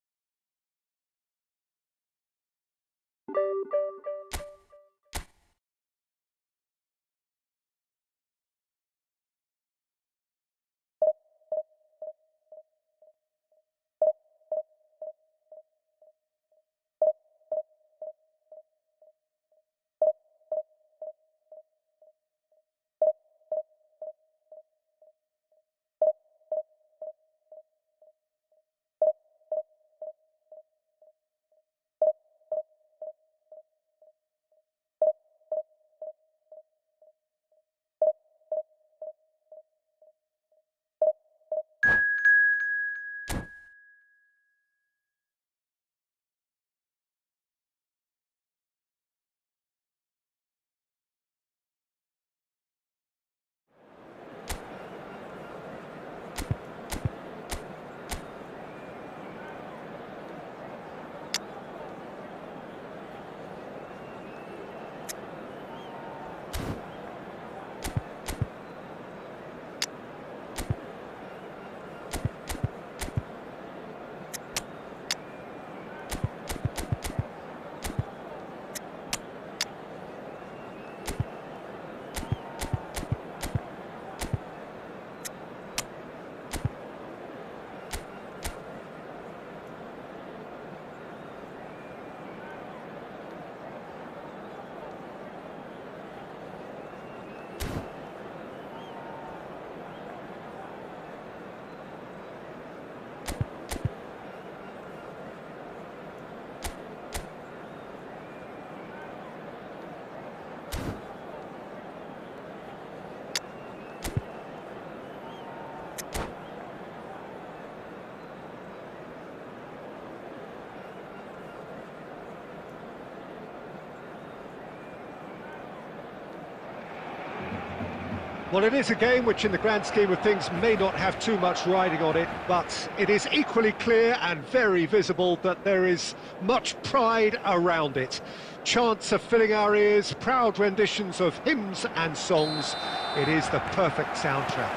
[SPEAKER 1] Well, it is a game which in the grand scheme of things may not have too much riding on it, but it is equally clear and very visible that there is much pride around it. Chants are filling our ears, proud renditions of hymns and songs. It is the perfect soundtrack.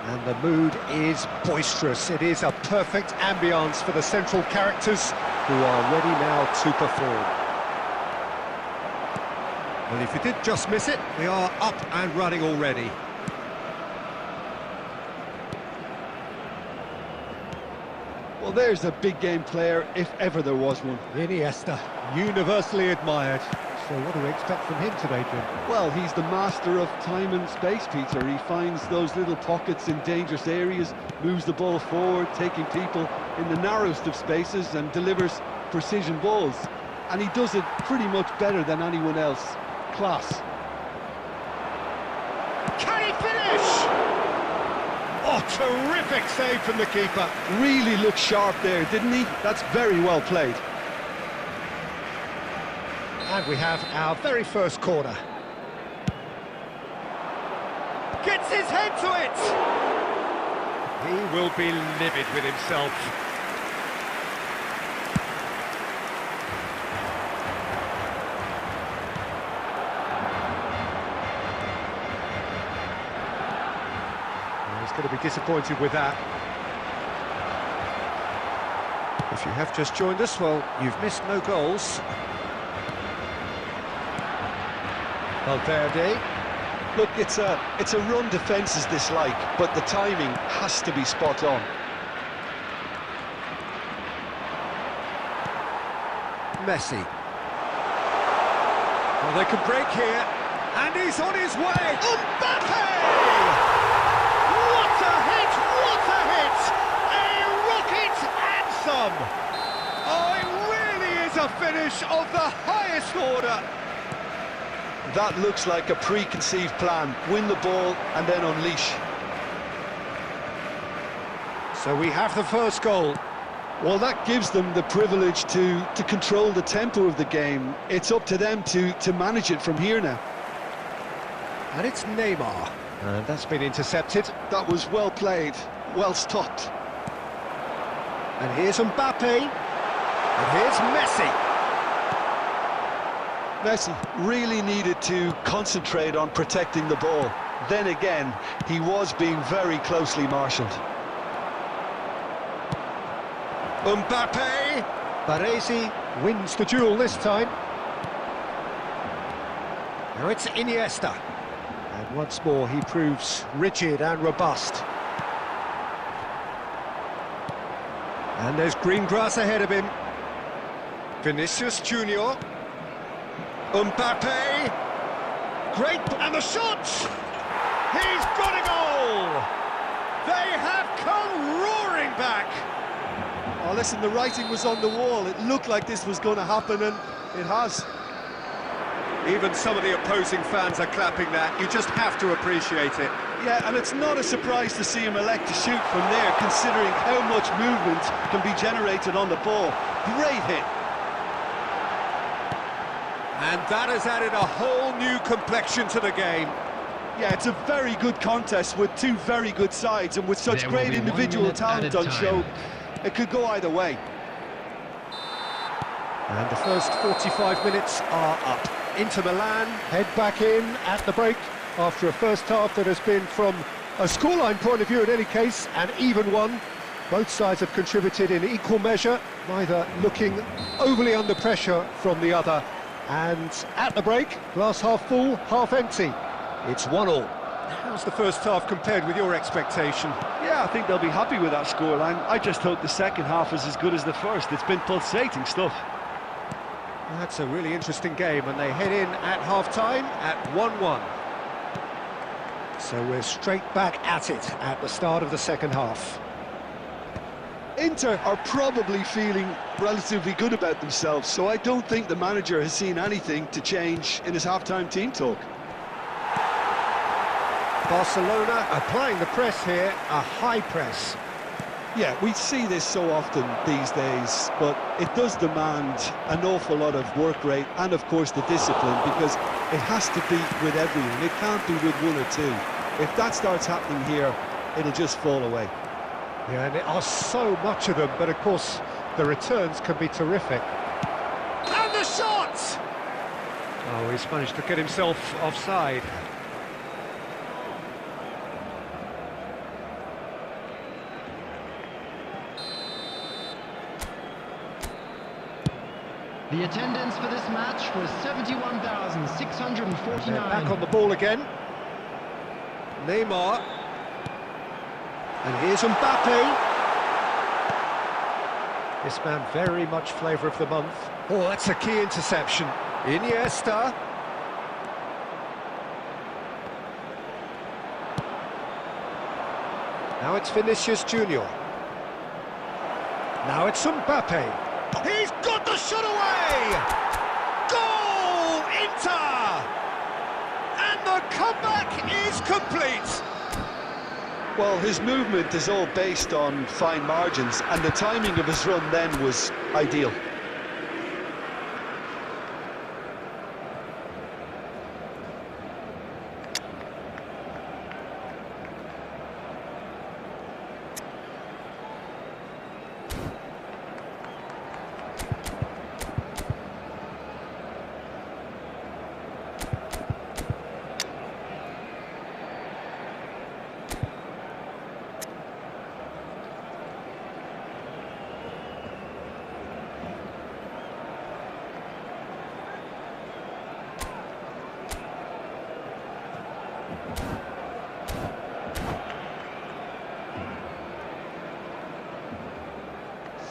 [SPEAKER 1] And the mood is boisterous. It is a perfect ambience for the central characters who are ready now to perform. Well, if you did just miss it, we are up and running already.
[SPEAKER 2] Well, there's a big game player, if ever there was one.
[SPEAKER 1] Iniesta, universally admired. So what do we expect from him today, Jim?
[SPEAKER 2] Well, he's the master of time and space, Peter. He finds those little pockets in dangerous areas, moves the ball forward, taking people in the narrowest of spaces and delivers precision balls. And he does it pretty much better than anyone else. Class.
[SPEAKER 1] Can he finish? Oh, terrific save from the keeper.
[SPEAKER 2] Really looked sharp there, didn't he? That's very well played.
[SPEAKER 1] And we have our very first corner. Gets his head to it! He will be livid with himself. He's going to be disappointed with that. If you have just joined us, well, you've missed no goals. Valverde.
[SPEAKER 2] Look, it's a run defence is dislike, but the timing has to be spot on.
[SPEAKER 1] Messi. Well, they can break here, and he's on his way. Mbappe! What a hit! What a hit! A rocket anthem! Oh, it really is a finish of the highest order.
[SPEAKER 2] That looks like a preconceived plan. Win the ball and then unleash.
[SPEAKER 1] So we have the first goal.
[SPEAKER 2] Well, that gives them the privilege to control the tempo of the game. It's up to them to manage it from here now.
[SPEAKER 1] And it's Neymar. And that's been intercepted.
[SPEAKER 2] That was well played, well stopped.
[SPEAKER 1] And here's Mbappe. And here's Messi.
[SPEAKER 2] Messi really needed to concentrate on protecting the ball. Then again, he was being very closely marshalled.
[SPEAKER 1] Mbappe! Baresi wins the duel this time. Now it's Iniesta. And once more he proves rigid and robust. And there's green grass ahead of him. Vinicius Junior. Mbappe, great, and the shot! He's got a goal! They have come roaring back!
[SPEAKER 2] Oh, listen, the writing was on the wall. It looked like this was going to happen, and it has.
[SPEAKER 1] Even some of the opposing fans are clapping that. You just have to appreciate it.
[SPEAKER 2] Yeah, and it's not a surprise to see him elect to shoot from there, considering how much movement can be generated on the ball. Great hit.
[SPEAKER 1] And that has added a whole new complexion to the game.
[SPEAKER 2] Yeah, it's a very good contest with two very good sides, and with such
[SPEAKER 3] There
[SPEAKER 2] great
[SPEAKER 3] will be 1
[SPEAKER 2] individual
[SPEAKER 3] minute at
[SPEAKER 2] talent
[SPEAKER 3] a
[SPEAKER 2] on
[SPEAKER 3] time.
[SPEAKER 2] show, it could go either way.
[SPEAKER 1] And the first 45 minutes are up. Inter Milan head back in at the break after a first half that has been, from a scoreline point of view in any case, an even one. Both sides have contributed in equal measure, neither looking overly under pressure from the other. And at the break, glass half full, half empty. It's 1-1. How's the first half compared with your expectation?
[SPEAKER 2] Yeah, I think they'll be happy with that scoreline. I just hope the second half is as good as the first. It's been pulsating stuff.
[SPEAKER 1] That's a really interesting game, and they head in at half-time at 1-1. So we're straight back at it at the start of the second half.
[SPEAKER 2] Inter are probably feeling relatively good about themselves, so I don't think the manager has seen anything to change in his half-time team talk.
[SPEAKER 1] Barcelona applying the press here, a high press.
[SPEAKER 2] Yeah, we see this so often these days, but it does demand an awful lot of work rate and, of course, the discipline, because It has to be with everyone. It can't be with one or two. If that starts happening here, it'll just fall away.
[SPEAKER 1] Yeah, and there are so much of them, but of course the returns can be terrific. And the shot! Oh, he's managed to get himself offside.
[SPEAKER 3] The attendance for this match was 71,649.
[SPEAKER 1] Back on the ball again. Neymar. And here's Mbappe. This man very much flavour of the month. Oh, that's a key interception. Iniesta. Now it's Vinicius Junior. Now it's Mbappe. He's got the shot away! Goal! Inter! And the comeback is complete!
[SPEAKER 2] Well, his movement is all based on fine margins, and the timing of his run then was ideal.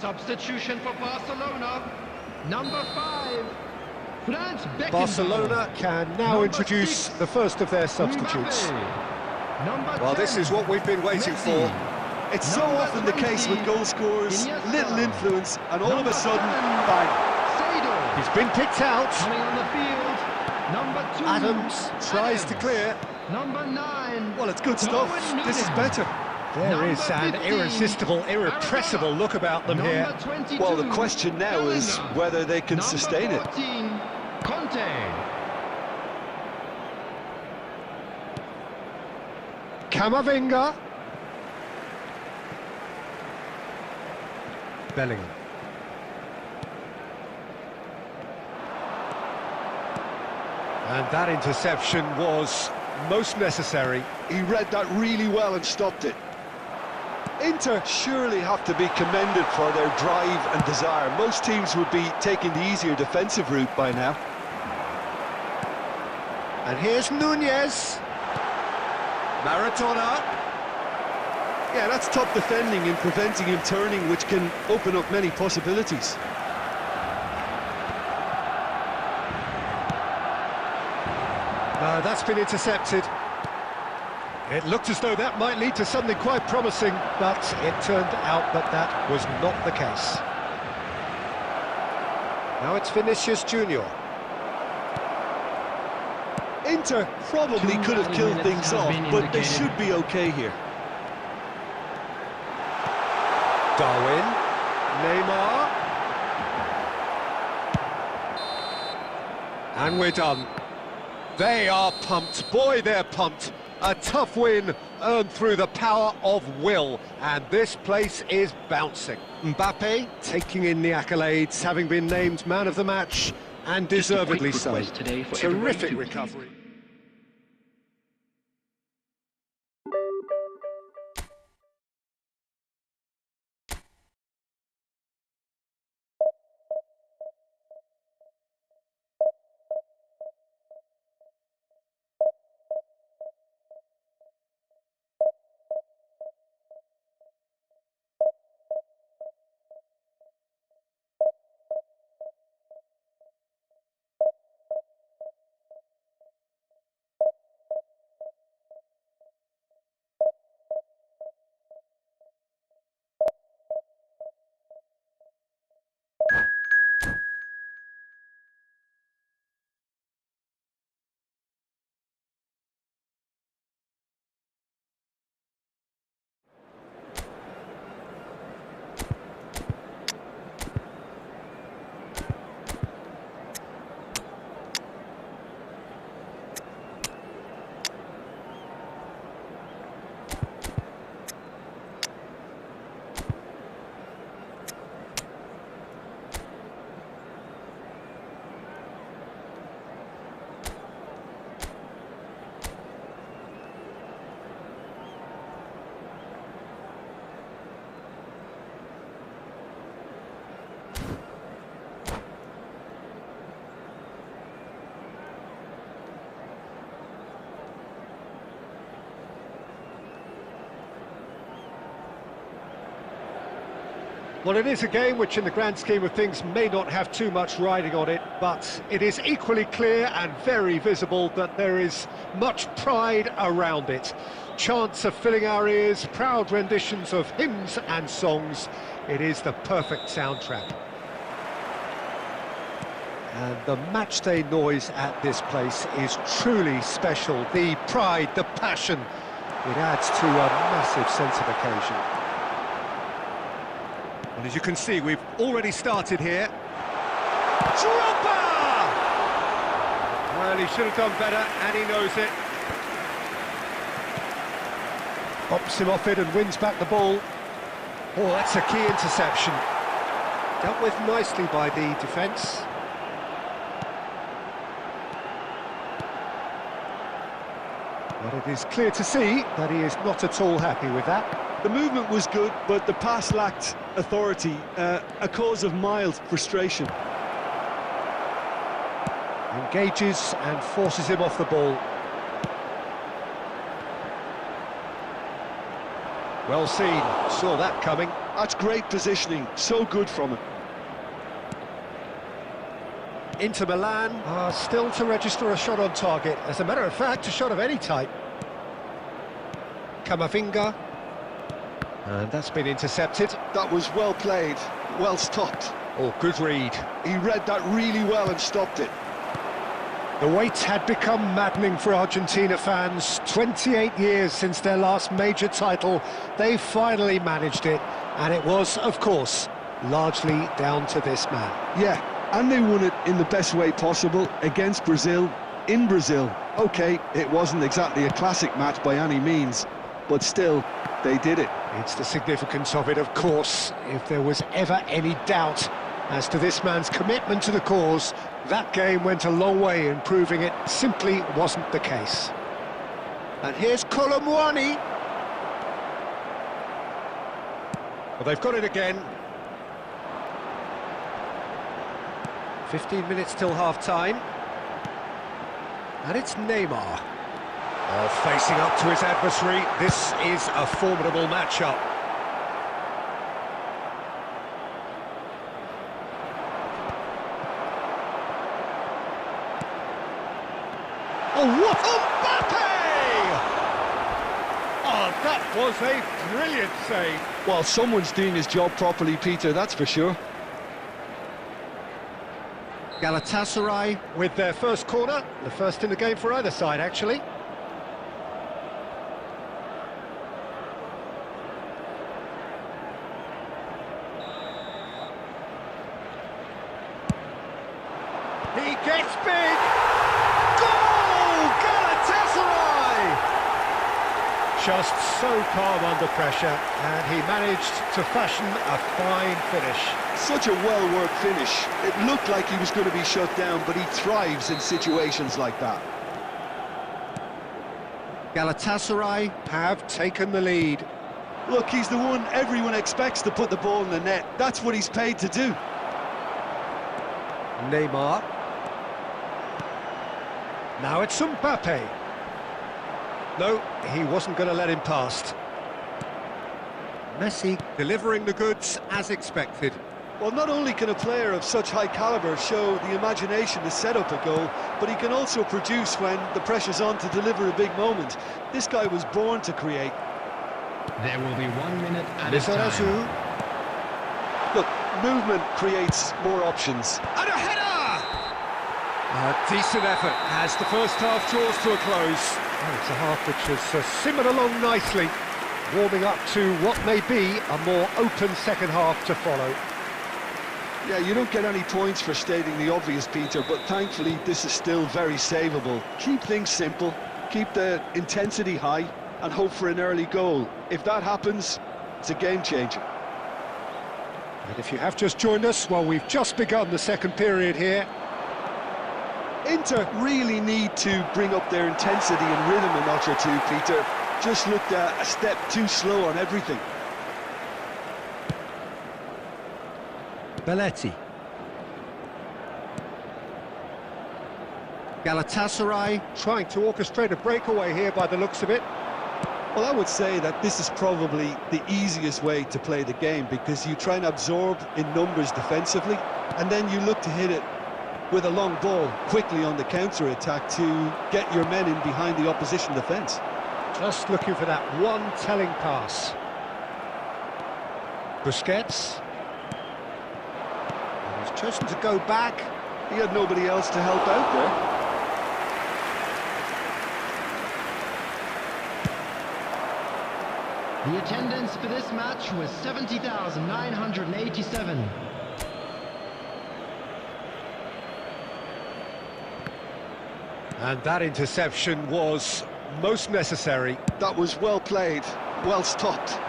[SPEAKER 3] Substitution for Barcelona, number 5, Franz Beckenbauer.
[SPEAKER 1] Barcelona can now
[SPEAKER 3] Number
[SPEAKER 1] introduce
[SPEAKER 3] 6,
[SPEAKER 1] the first of their substitutes.
[SPEAKER 3] Mbappe. Number
[SPEAKER 1] Well, this
[SPEAKER 3] 10,
[SPEAKER 1] is what we've been waiting
[SPEAKER 3] Messi.
[SPEAKER 1] for.
[SPEAKER 2] It's so
[SPEAKER 3] Number
[SPEAKER 2] often the case with
[SPEAKER 3] 20,
[SPEAKER 2] goal scorers,
[SPEAKER 3] Iniesta.
[SPEAKER 2] little influence, and all of a
[SPEAKER 3] Number
[SPEAKER 2] sudden,
[SPEAKER 3] 7,
[SPEAKER 2] bang.
[SPEAKER 3] Seydorf.
[SPEAKER 1] He's been picked out.
[SPEAKER 3] Coming on the field, number 2,
[SPEAKER 1] Adams tries to clear.
[SPEAKER 3] Number 9,
[SPEAKER 2] Well, it's good stuff.
[SPEAKER 3] Darwin
[SPEAKER 2] This is
[SPEAKER 3] Núñez.
[SPEAKER 2] better.
[SPEAKER 1] There
[SPEAKER 3] Number
[SPEAKER 1] is an
[SPEAKER 3] 15,
[SPEAKER 1] irresistible, irrepressible look about them here.
[SPEAKER 3] Number 22,
[SPEAKER 2] Well, the question now is
[SPEAKER 3] Bellingham.
[SPEAKER 2] whether they can
[SPEAKER 3] Number
[SPEAKER 2] sustain it.
[SPEAKER 3] 14, Conte.
[SPEAKER 1] Camavinga. Bellingham. And that interception was most necessary.
[SPEAKER 2] He read that really well and stopped it. Inter surely have to be commended for their drive and desire. Most teams would be taking the easier defensive route by now.
[SPEAKER 1] And here's Núñez. Maradona.
[SPEAKER 2] Yeah, that's top defending and preventing him turning, which can open up many possibilities.
[SPEAKER 1] That's been intercepted. It looked as though that might lead to something quite promising, but it turned out that that was not the case. Now it's Vinicius Junior.
[SPEAKER 2] Inter probably
[SPEAKER 3] Two
[SPEAKER 2] could have
[SPEAKER 3] early
[SPEAKER 2] killed
[SPEAKER 3] minutes
[SPEAKER 2] things
[SPEAKER 3] have
[SPEAKER 2] off,
[SPEAKER 3] been
[SPEAKER 2] but they
[SPEAKER 3] indicated.
[SPEAKER 2] should be okay here.
[SPEAKER 1] Darwin. Neymar. And we're done. They are pumped. Boy, they're pumped. A tough win earned through the power of will, and this place is bouncing. Mbappe taking in the accolades, having been named man of the match, and deservedly so. Terrific recovery. Well, it is a game which in the grand scheme of things may not have too much riding on it, but it is equally clear and very visible that there is much pride around it. Chants are filling our ears, proud renditions of hymns and songs. It is the perfect soundtrack. And the matchday noise at this place is truly special. The pride, the passion, it adds to a massive sense of occasion. Well, as you can see, we've already started here. Dropper! Well, he should have done better, and he knows it. Pops him off it and wins back the ball. Oh, that's a key interception. Dealt with nicely by the defence. But it is clear to see that he is not at all happy with that.
[SPEAKER 2] The movement was good, but the pass lacked authority, a cause of mild frustration.
[SPEAKER 1] Engages and forces him off the ball. Well seen, saw that coming.
[SPEAKER 2] That's great positioning, so good from him.
[SPEAKER 1] Inter Milan are still to register a shot on target. As a matter of fact, a shot of any type. Camavinga. And that's been intercepted.
[SPEAKER 2] That was well played, well stopped.
[SPEAKER 1] Oh, good read.
[SPEAKER 2] He read that really well and stopped it.
[SPEAKER 1] The wait had become maddening for Argentina fans. 28 years since their last major title. They finally managed it. And it was, of course, largely down to this man.
[SPEAKER 2] Yeah, and they won it in the best way possible against Brazil, in Brazil. OK, it wasn't exactly a classic match by any means, but still, they did it.
[SPEAKER 1] It's the significance of it, of course. If there was ever any doubt as to this man's commitment to the cause, that game went a long way in proving it simply wasn't the case. And here's Colomwani. Well, they've got it again. 15 minutes till half-time. And it's Neymar. Oh, facing up to his adversary. This is a formidable matchup. Oh, what Mbappe! Oh, that was a brilliant save.
[SPEAKER 2] Well, someone's doing his job properly, Peter, that's for sure.
[SPEAKER 1] Galatasaray with their first corner, the first in the game for either side, actually. He gets big! Goal! Galatasaray! Just so calm under pressure, and he managed to fashion a fine finish.
[SPEAKER 2] Such a well-worked finish. It looked like he was going to be shut down, but he thrives in situations like that.
[SPEAKER 1] Galatasaray have taken the lead.
[SPEAKER 2] Look, he's the one everyone expects to put the ball in the net. That's what he's paid to do.
[SPEAKER 1] Neymar. Now it's Mbappe. No, he wasn't going to let him past. Messi delivering the goods as expected.
[SPEAKER 2] Well, not only can a player of such high calibre show the imagination to set up a goal, but he can also produce when the pressure's on to deliver a big moment. This guy was born to create.
[SPEAKER 3] There will be 1 minute at a time.
[SPEAKER 2] Look, movement creates more options.
[SPEAKER 1] And a header! A decent effort as the first half draws to a close. Oh, it's a half which has simmered along nicely, warming up to what may be a more open second half to follow.
[SPEAKER 2] Yeah, you don't get any points for stating the obvious, Peter, but thankfully this is still very savable. Keep things simple, keep the intensity high, and hope for an early goal. If that happens, it's a game changer.
[SPEAKER 1] And if you have just joined us, well, we've just begun the second period here.
[SPEAKER 2] Inter really need to bring up their intensity and rhythm a notch or two, Peter. Just looked a step too slow on everything.
[SPEAKER 1] Belletti. Galatasaray trying to orchestrate a breakaway here by the looks of it.
[SPEAKER 2] Well, I would say that this is probably the easiest way to play the game, because you try and absorb in numbers defensively, and then you look to hit it with a long ball quickly on the counter-attack to get your men in behind the opposition defence.
[SPEAKER 1] Just looking for that one telling pass. Busquets. And he's chosen to go back.
[SPEAKER 2] He had nobody else to help out there.
[SPEAKER 3] The attendance for this match was 70,987.
[SPEAKER 1] And that interception was most necessary.
[SPEAKER 2] That was well played, well stopped.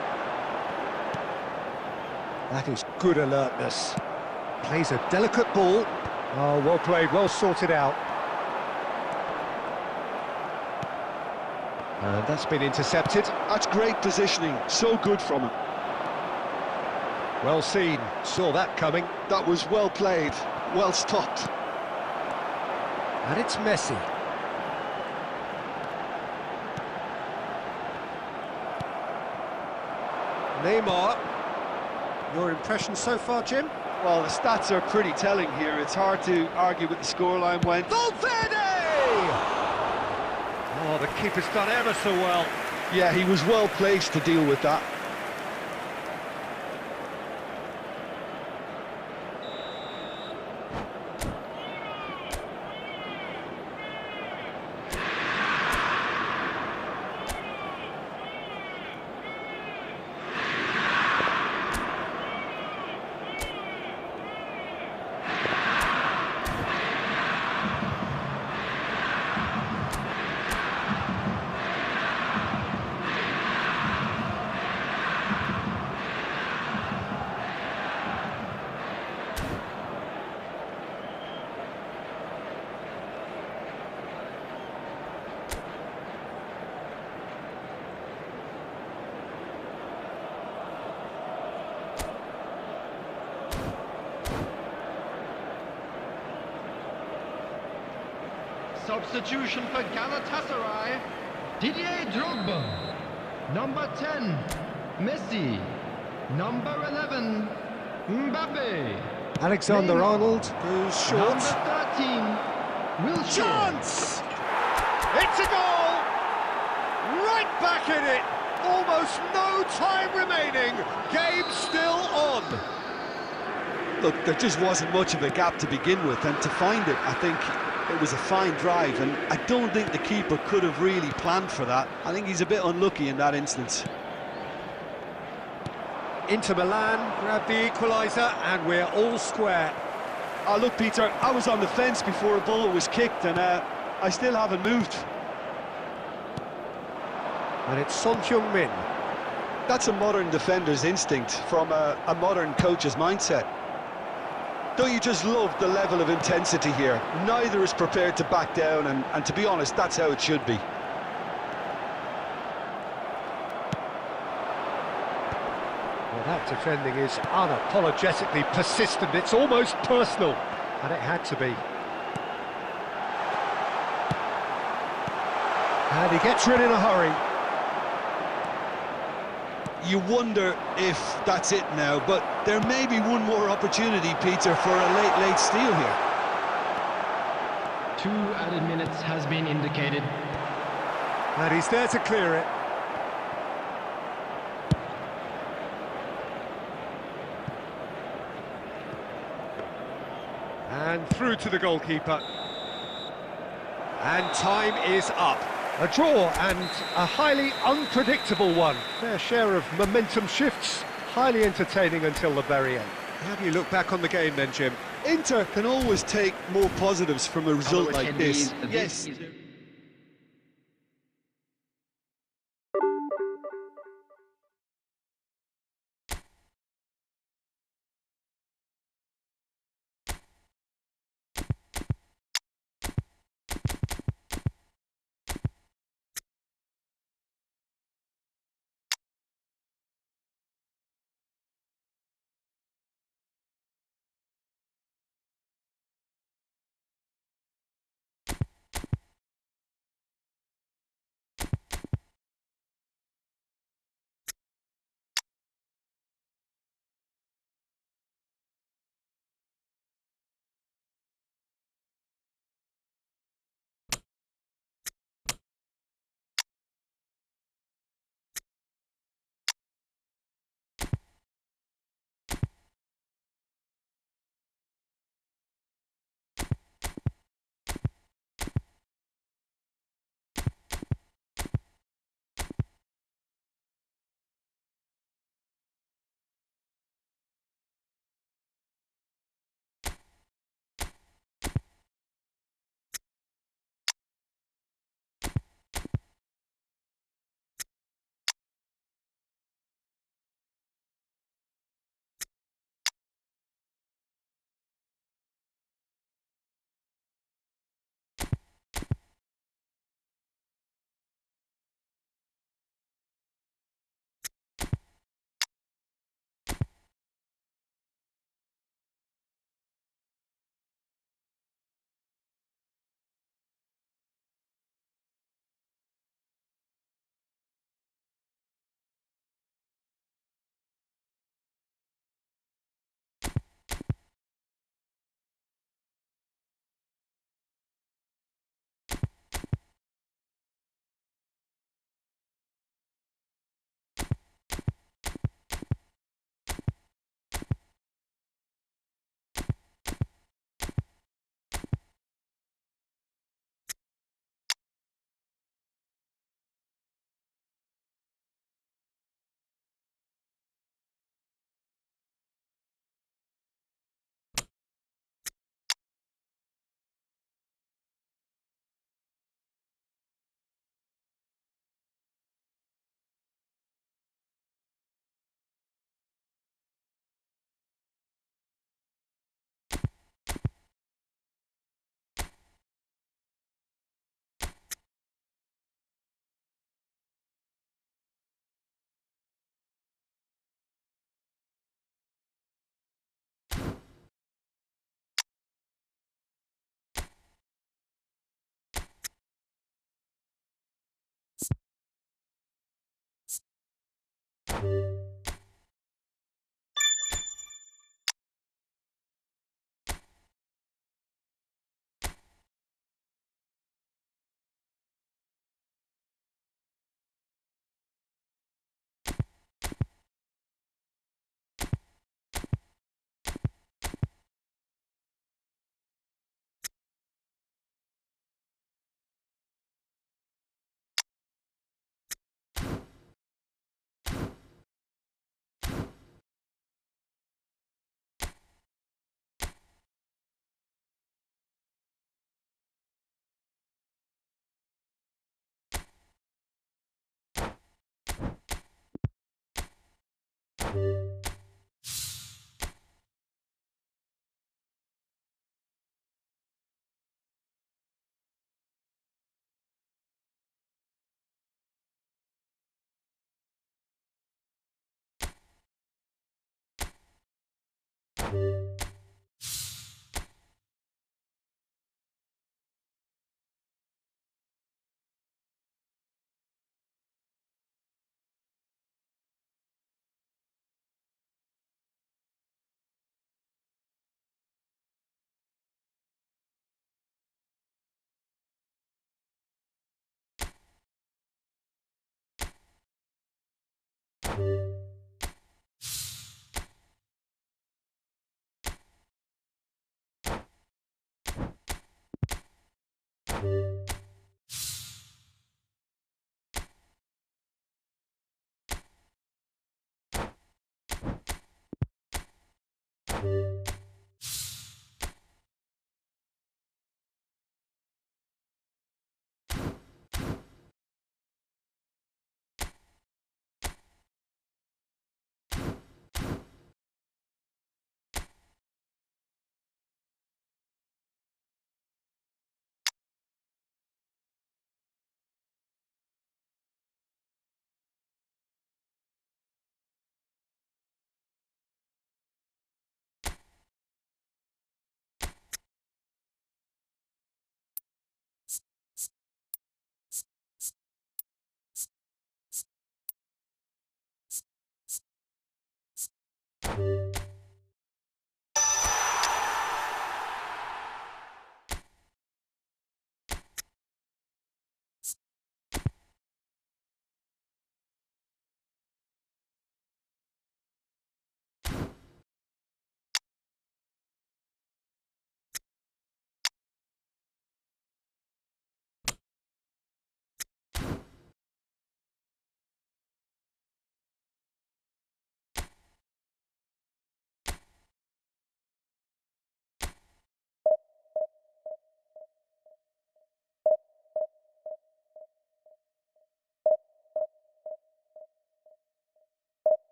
[SPEAKER 1] That is good alertness. Plays a delicate ball. Oh, well played, well sorted out. And that's been intercepted.
[SPEAKER 2] That's great positioning, so good from him.
[SPEAKER 1] Well seen, saw that coming.
[SPEAKER 2] That was well played, well stopped.
[SPEAKER 1] And it's Messi. Neymar. Your impression so far, Jim?
[SPEAKER 2] Well, the stats are pretty telling here. It's hard to argue with the scoreline when...
[SPEAKER 1] Valverde! Oh, the keeper's done ever so well.
[SPEAKER 2] Yeah, he was well placed to deal with that.
[SPEAKER 3] Substitution for Galatasaray, Didier Drogba. Number 10, Messi. Number 11, Mbappe.
[SPEAKER 1] Alexander-Arnold goes short.
[SPEAKER 3] Number 13, Wilshere.
[SPEAKER 1] Chance! It's a goal! Right back in it! Almost no time remaining. Game still on.
[SPEAKER 2] Look, there just wasn't much of a gap to begin with, and to find it, I think it was a fine drive, and I don't think the keeper could have really planned for that. I think he's a bit unlucky in that instance.
[SPEAKER 1] Inter Milan grab the equaliser, and we're all square.
[SPEAKER 2] Oh, look, Peter, I was on the fence before a ball was kicked, and I still haven't moved.
[SPEAKER 1] And it's Son Heung-min.
[SPEAKER 2] That's a modern defender's instinct from a modern coach's mindset. Don't you just love the level of intensity here? Neither is prepared to back down, and to be honest, that's how it should be.
[SPEAKER 1] Well, that defending is unapologetically persistent. It's almost personal, and it had to be. And he gets rid in a hurry.
[SPEAKER 2] You wonder if that's it now, but there may be one more opportunity, Peter, for a late steal here.
[SPEAKER 3] 2 added minutes has been indicated.
[SPEAKER 1] And he's there to clear it. And through to the goalkeeper. And time is up. A draw, and a highly unpredictable one. Fair share of momentum shifts, highly entertaining until the very end. How do you look back on the game then, Jim?
[SPEAKER 2] Inter can always take more positives from a result like this. Yes.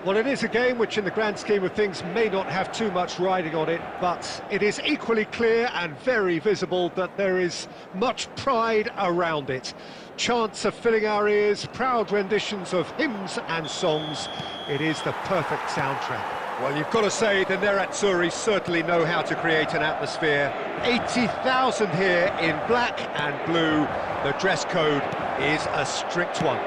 [SPEAKER 1] Well, it is a game which in the grand scheme of things may not have too much riding on it, but it is equally clear and very visible that there is much pride around it. Chants are filling our ears, proud renditions of hymns and songs. It is the perfect soundtrack. Well, you've got to say the Nerazzurri certainly know how to create an atmosphere. 80,000 here in black and blue. The dress code is a strict one.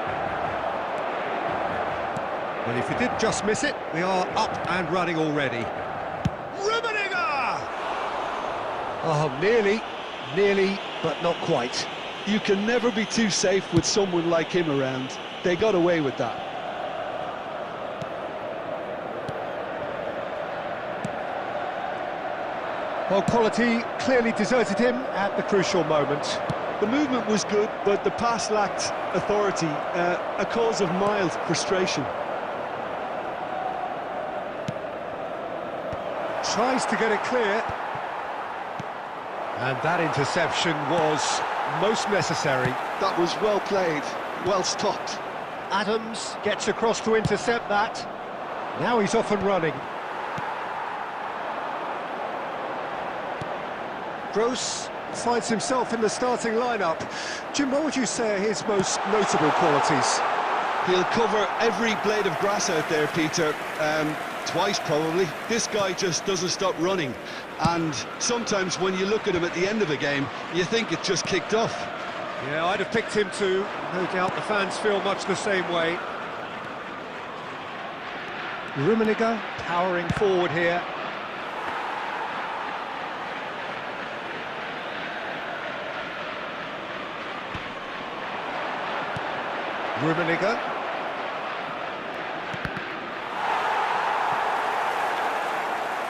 [SPEAKER 1] Well, if you did just miss it, we are up and running already. Rummenigge! Oh, nearly, but not quite.
[SPEAKER 2] You can never be too safe with someone like him around. They got away with that.
[SPEAKER 1] Well, quality clearly deserted him at the crucial moment.
[SPEAKER 2] The movement was good, but the pass lacked authority, a cause of mild frustration.
[SPEAKER 1] Tries to get it clear. And that interception was most necessary.
[SPEAKER 2] That was well played, well stopped.
[SPEAKER 1] Adams gets across to intercept that. Now he's off and running. Gross finds himself in the starting lineup. Jim, what would you say are his most notable qualities?
[SPEAKER 2] He'll cover every blade of grass out there, Peter. Twice probably. This guy just doesn't stop running, and sometimes when you look at him at the end of a game you think it just kicked off.
[SPEAKER 1] Yeah, I'd have picked him too. No doubt the fans feel much the same way. Rummenigge powering forward here. Rummenigge.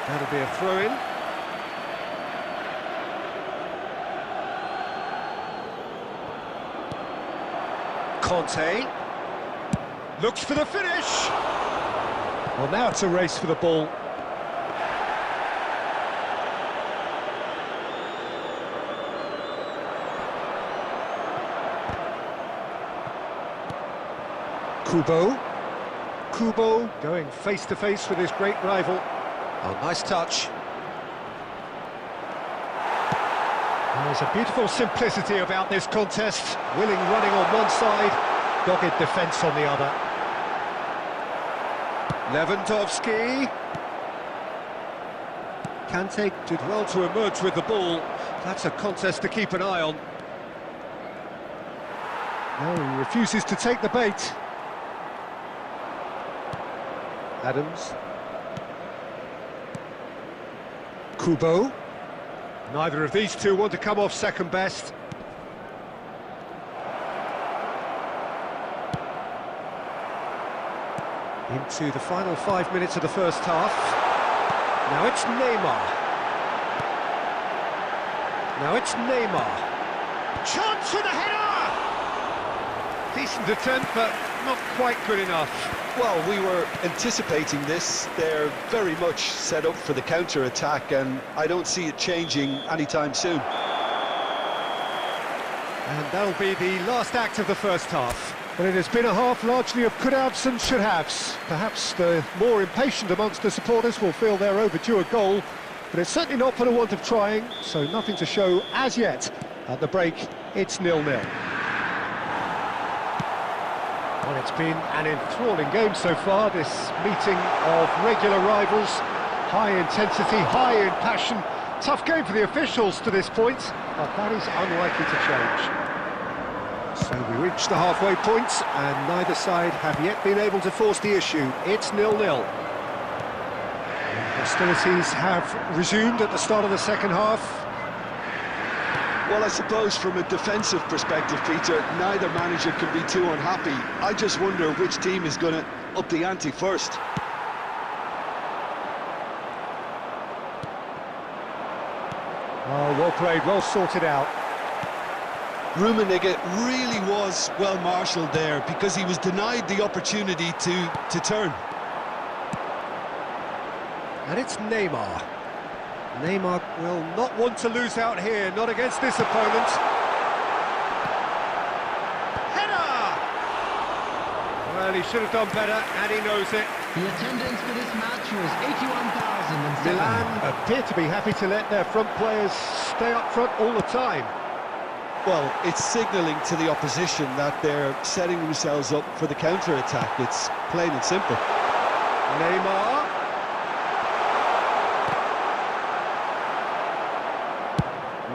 [SPEAKER 1] That'll be a throw-in. Conte looks for the finish. Well, now it's a race for the ball. Kubo going face-to-face with his great rival. Oh, nice touch. There's a beautiful simplicity about this contest. Willing running on one side, dogged defence on the other. Lewandowski. Kante did well to emerge with the ball. That's a contest to keep an eye on. No, he refuses to take the bait. Adams. Kubo. Neither of these two want to come off second best. Into the final 5 minutes of the first half. Now it's Neymar. Chance for the header! Decent attempt, but not quite good enough.
[SPEAKER 2] Well, we were anticipating this. They're very much set up for the counter-attack, and I don't see it changing anytime soon.
[SPEAKER 1] And that'll be the last act of the first half. But it has been a half largely of could-haves and should-haves. Perhaps the more impatient amongst the supporters will feel they're overdue a goal, but it's certainly not for the want of trying, so nothing to show as yet. At the break, it's 0-0. Well, it's been an enthralling game so far, this meeting of regular rivals. High intensity, high in passion. Tough game for the officials to this point, but that is unlikely to change. So we reach the halfway point, and neither side have yet been able to force the issue. It's 0-0. Hostilities have resumed at the start of the second half.
[SPEAKER 2] Well, I suppose from a defensive perspective, Peter, neither manager can be too unhappy. I just wonder which team is going to up the ante first.
[SPEAKER 1] Oh, well played, well sorted out.
[SPEAKER 2] Rummenigge really was well marshalled there because he was denied the opportunity to turn.
[SPEAKER 1] And it's Neymar. Neymar will not want to lose out here, not against this opponent. Header! Well, he should have done better, and he knows it.
[SPEAKER 3] The attendance for this match was 81,007.
[SPEAKER 1] Milan appear to be happy to let their front players stay up front all the time.
[SPEAKER 2] Well, it's signalling to the opposition that they're setting themselves up for the counter-attack. It's plain and simple.
[SPEAKER 1] Neymar.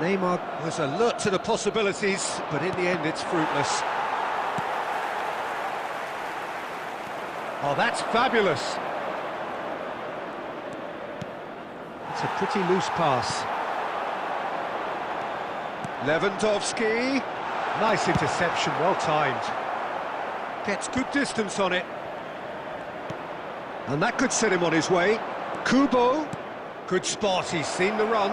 [SPEAKER 1] Neymar was alert to the possibilities, but in the end it's fruitless. Oh, that's fabulous. It's a pretty loose pass. Lewandowski. Nice interception, well timed. Gets good distance on it. And that could set him on his way. Kubo. Good spot, he's seen the run.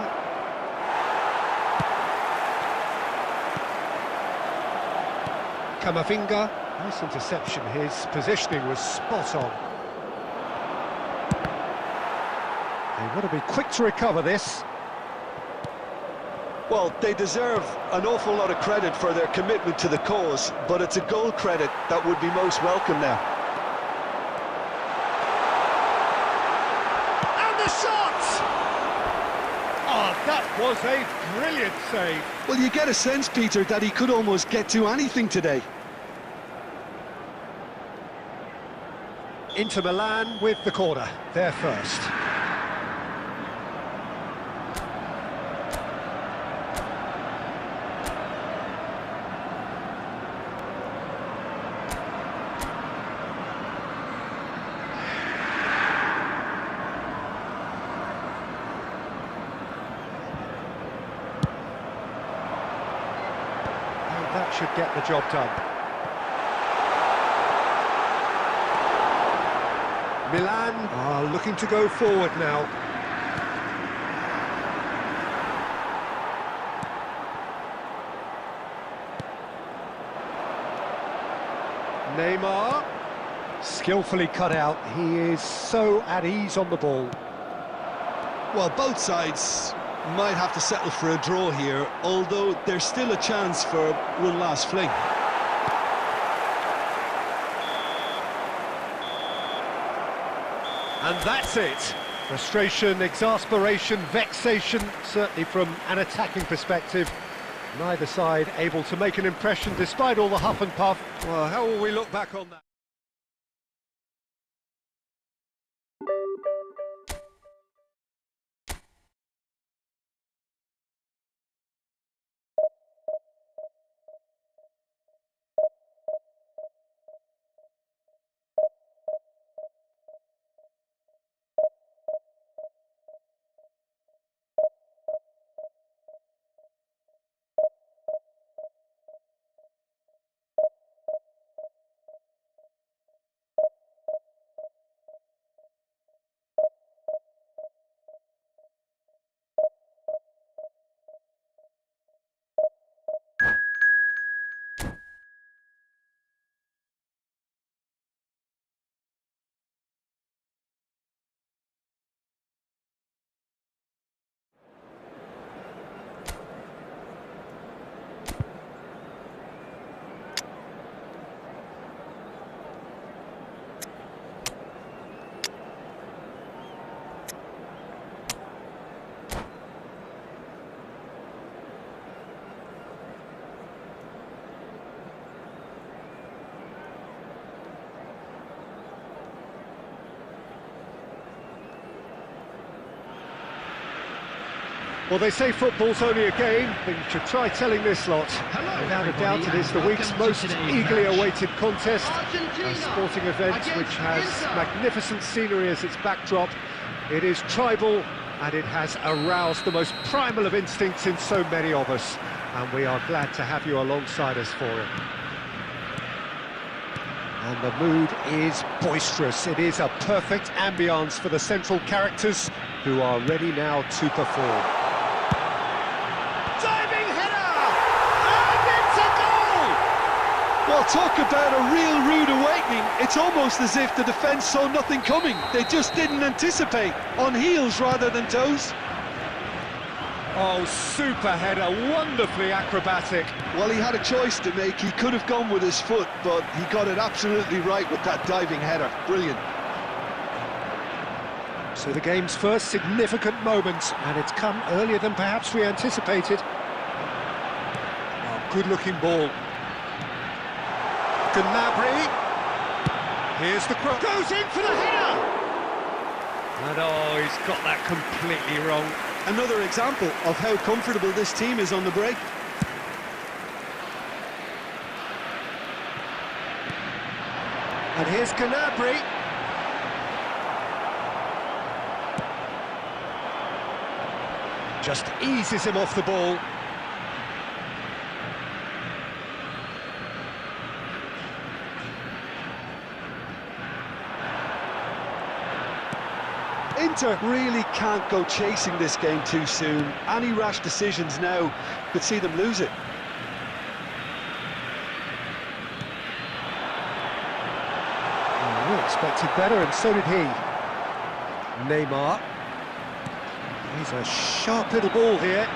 [SPEAKER 1] Camavinga. Nice interception, his positioning was spot on. They want to be quick to recover this.
[SPEAKER 2] Well, they deserve an awful lot of credit for their commitment to the cause, but it's a goal credit that would be most welcome now.
[SPEAKER 1] And the shot! Oh, that was a brilliant save.
[SPEAKER 2] Well, you get a sense, Peter, that he could almost get to anything today.
[SPEAKER 1] Inter Milan with the corner, they're first. That should get the job done. Milan are looking to go forward now. Neymar, skillfully cut out. He is so at ease on the ball.
[SPEAKER 2] Well, both sides might have to settle for a draw here, although there's still a chance for one last fling.
[SPEAKER 1] And that's it. Frustration, exasperation, vexation, certainly from an attacking perspective. Neither side able to make an impression despite all the huff and puff. Well, how will we look back on that? Well, they say football's only a game, but you should try telling this lot. Without a doubt, it is the week's most eagerly awaited contest. A sporting event which has magnificent scenery as its backdrop. It is tribal, and it has aroused the most primal of instincts in so many of us. And we are glad to have you alongside us for it. And the mood is boisterous. It is a perfect ambience for the central characters who are ready now to perform.
[SPEAKER 2] Well, talk about a real rude awakening. It's almost as if the defence saw nothing coming. They just didn't anticipate. On heels rather than toes.
[SPEAKER 1] Oh, super header, wonderfully acrobatic.
[SPEAKER 2] Well, he had a choice to make. He could have gone with his foot, but he got it absolutely right with that diving header. Brilliant.
[SPEAKER 1] So the game's first significant moment, and it's come earlier than perhaps we anticipated. Oh, good-looking ball. Gnabry. Here's the cross. Goes in for the header! And oh, he's got that completely wrong.
[SPEAKER 2] Another example of how comfortable this team is on the break.
[SPEAKER 1] And here's Gnabry. Just eases him off the ball.
[SPEAKER 2] Inter really can't go chasing this game too soon. Any rash decisions now could see them lose it.
[SPEAKER 1] We expected better, and so did he. Neymar. He's a sharp little ball here.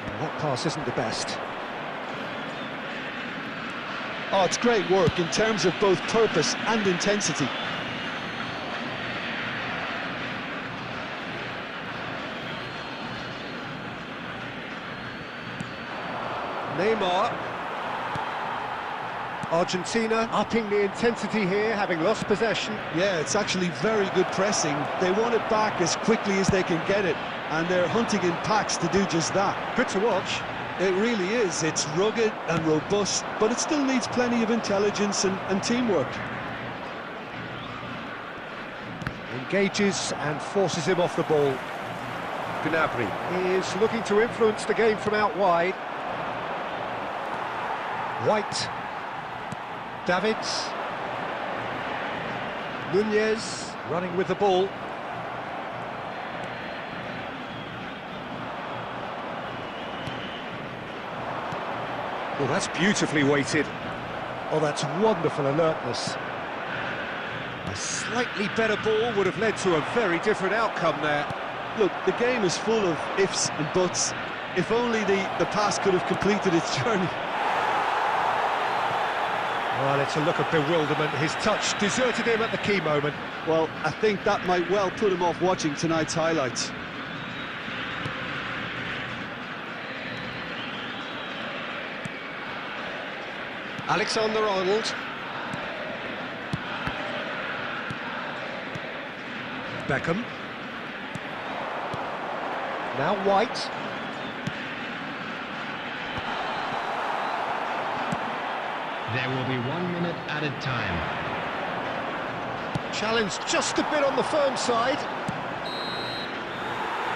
[SPEAKER 1] Well, that pass isn't the best.
[SPEAKER 2] Oh, it's great work in terms of both purpose and intensity.
[SPEAKER 1] Neymar. Argentina upping the intensity here, having lost possession.
[SPEAKER 2] Yeah, it's actually very good pressing. They want it back as quickly as they can get it, and they're hunting in packs to do just that.
[SPEAKER 1] Good to watch.
[SPEAKER 2] It really is. It's rugged and robust, but it still needs plenty of intelligence and teamwork.
[SPEAKER 1] Engages and forces him off the ball. Gnabry is looking to influence the game from out wide. White, Davids, Nunez running with the ball. Oh, that's beautifully weighted. Oh, that's wonderful alertness. A slightly better ball would have led to a very different outcome there.
[SPEAKER 2] Look, the game is full of ifs and buts. If only the pass could have completed its journey.
[SPEAKER 1] Well, it's a look of bewilderment. His touch deserted him at the key moment.
[SPEAKER 2] Well, I think that might well put him off watching tonight's highlights.
[SPEAKER 1] Alexander-Arnold. Beckham. Now White.
[SPEAKER 3] There will be 1 minute added time.
[SPEAKER 1] Challenge just a bit on the firm side.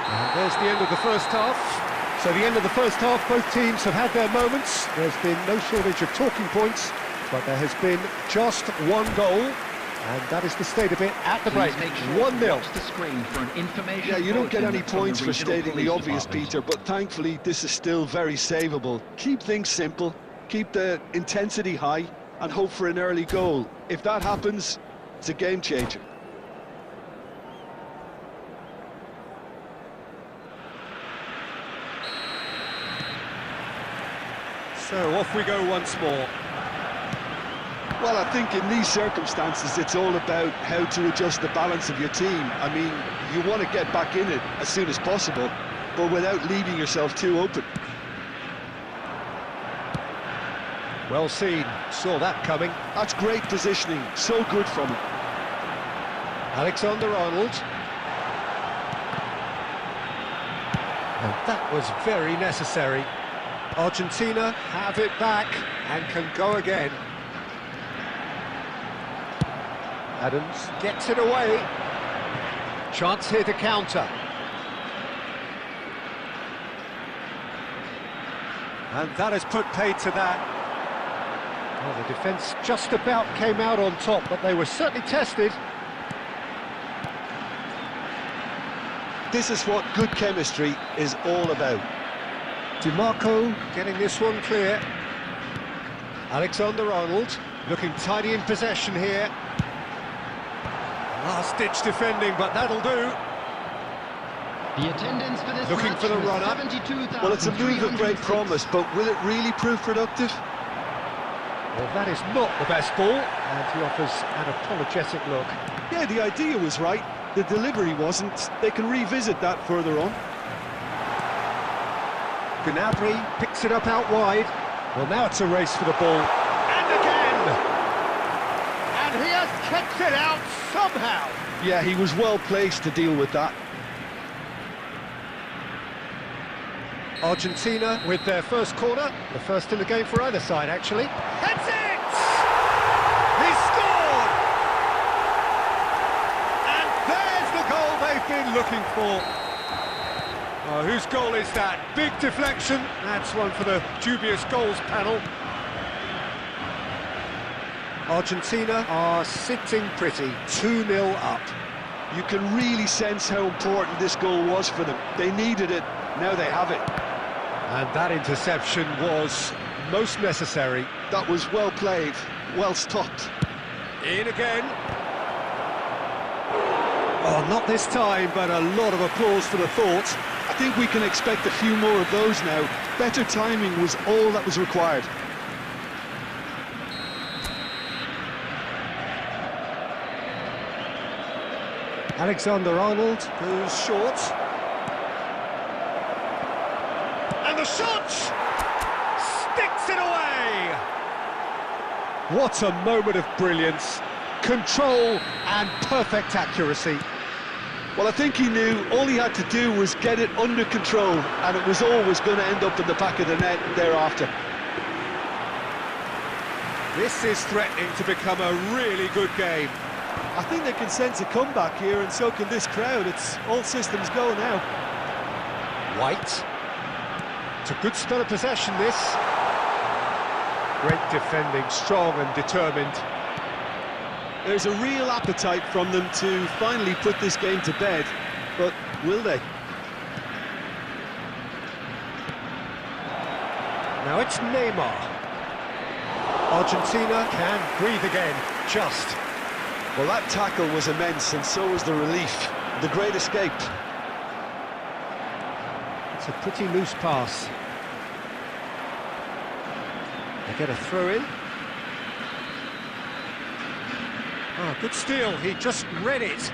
[SPEAKER 1] And there's the end of the first half. So the end of the first half, both teams have had their moments. There's been no shortage of talking points, but there has been just one goal, and that is the state of it at the break. 1-0.
[SPEAKER 2] Yeah, you don't get any points for stating the obvious, Peter, but thankfully this is still very savable. Keep things simple, keep the intensity high, and hope for an early goal. If that happens, it's a game changer.
[SPEAKER 1] So off we go once more.
[SPEAKER 2] Well, I think in these circumstances it's all about how to adjust the balance of your team. I mean, you want to get back in it as soon as possible, but without leaving yourself too open.
[SPEAKER 1] Well seen, saw that coming.
[SPEAKER 2] That's great positioning, so good from him.
[SPEAKER 1] Alexander-Arnold. And that was very necessary. Argentina have it back and can go again. Adams gets it away. Chance here to counter. And that has put paid to that. Well, the defence just about came out on top, but they were certainly tested.
[SPEAKER 2] This is what good chemistry is all about.
[SPEAKER 1] DiMarco getting this one clear. Alexander-Arnold looking tidy in possession here. Last-ditch defending, but that'll do.
[SPEAKER 3] The attendance for this
[SPEAKER 1] Looking
[SPEAKER 3] match
[SPEAKER 1] for the
[SPEAKER 3] was
[SPEAKER 1] run-up.
[SPEAKER 3] 72,306.
[SPEAKER 2] Well, it's a move of great promise, but will it really prove productive?
[SPEAKER 1] Well, that is not the best ball, and he offers an apologetic look.
[SPEAKER 2] Yeah, the idea was right, the delivery wasn't. They can revisit that further on.
[SPEAKER 1] Gnabry picks it up out wide. Well, now it's a race for the ball. And again! And he has kept it out somehow!
[SPEAKER 2] Yeah, he was well placed to deal with that.
[SPEAKER 1] Argentina with their first corner, the first in the game for either side, actually. That's it! He scored! And there's the goal they've been looking for. Oh, whose goal is that? Big deflection. That's one for the dubious goals panel. Argentina are sitting pretty, 2-0 up.
[SPEAKER 2] You can really sense how important this goal was for them. They needed it, now they have it.
[SPEAKER 1] And that interception was most necessary.
[SPEAKER 2] That was well played, well stopped.
[SPEAKER 1] In again. Oh, not this time, but a lot of applause for the thought.
[SPEAKER 2] I think we can expect a few more of those now. Better timing was all that was required.
[SPEAKER 1] Alexander-Arnold goes short. And the shot! Sticks it away! What a moment of brilliance. Control and perfect accuracy.
[SPEAKER 2] Well, I think he knew all he had to do was get it under control, and it was always going to end up in the back of the net thereafter.
[SPEAKER 1] This is threatening to become a really good game.
[SPEAKER 2] I think they can sense a comeback here, and so can this crowd. It's all systems go now.
[SPEAKER 1] White. It's a good spell of possession, this. Great defending, strong and determined.
[SPEAKER 2] There's a real appetite from them to finally put this game to bed, but will they?
[SPEAKER 1] Now it's Neymar. Argentina can breathe again, just.
[SPEAKER 2] Well, that tackle was immense, and so was the relief. The great escape.
[SPEAKER 1] It's a pretty loose pass. They get a throw in. Oh, good steal, he just read it.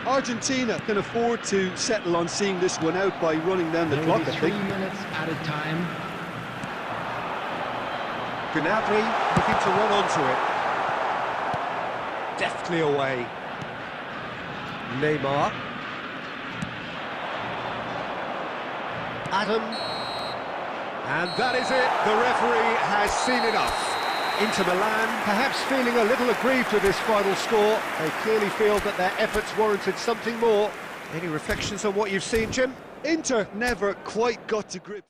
[SPEAKER 2] Argentina can afford to settle on seeing this one out by running down the
[SPEAKER 3] There
[SPEAKER 2] clock,
[SPEAKER 3] will be
[SPEAKER 2] I
[SPEAKER 3] 3
[SPEAKER 2] think.
[SPEAKER 3] minutes added time.
[SPEAKER 1] Gnabry looking to run onto it. Deftly away. Neymar. Adam. And that is it. The referee has seen enough. Inter Milan, perhaps feeling a little aggrieved with this final score. They clearly feel that their efforts warranted something more. Any reflections on what you've seen, Jim?
[SPEAKER 2] Inter never quite got to grips.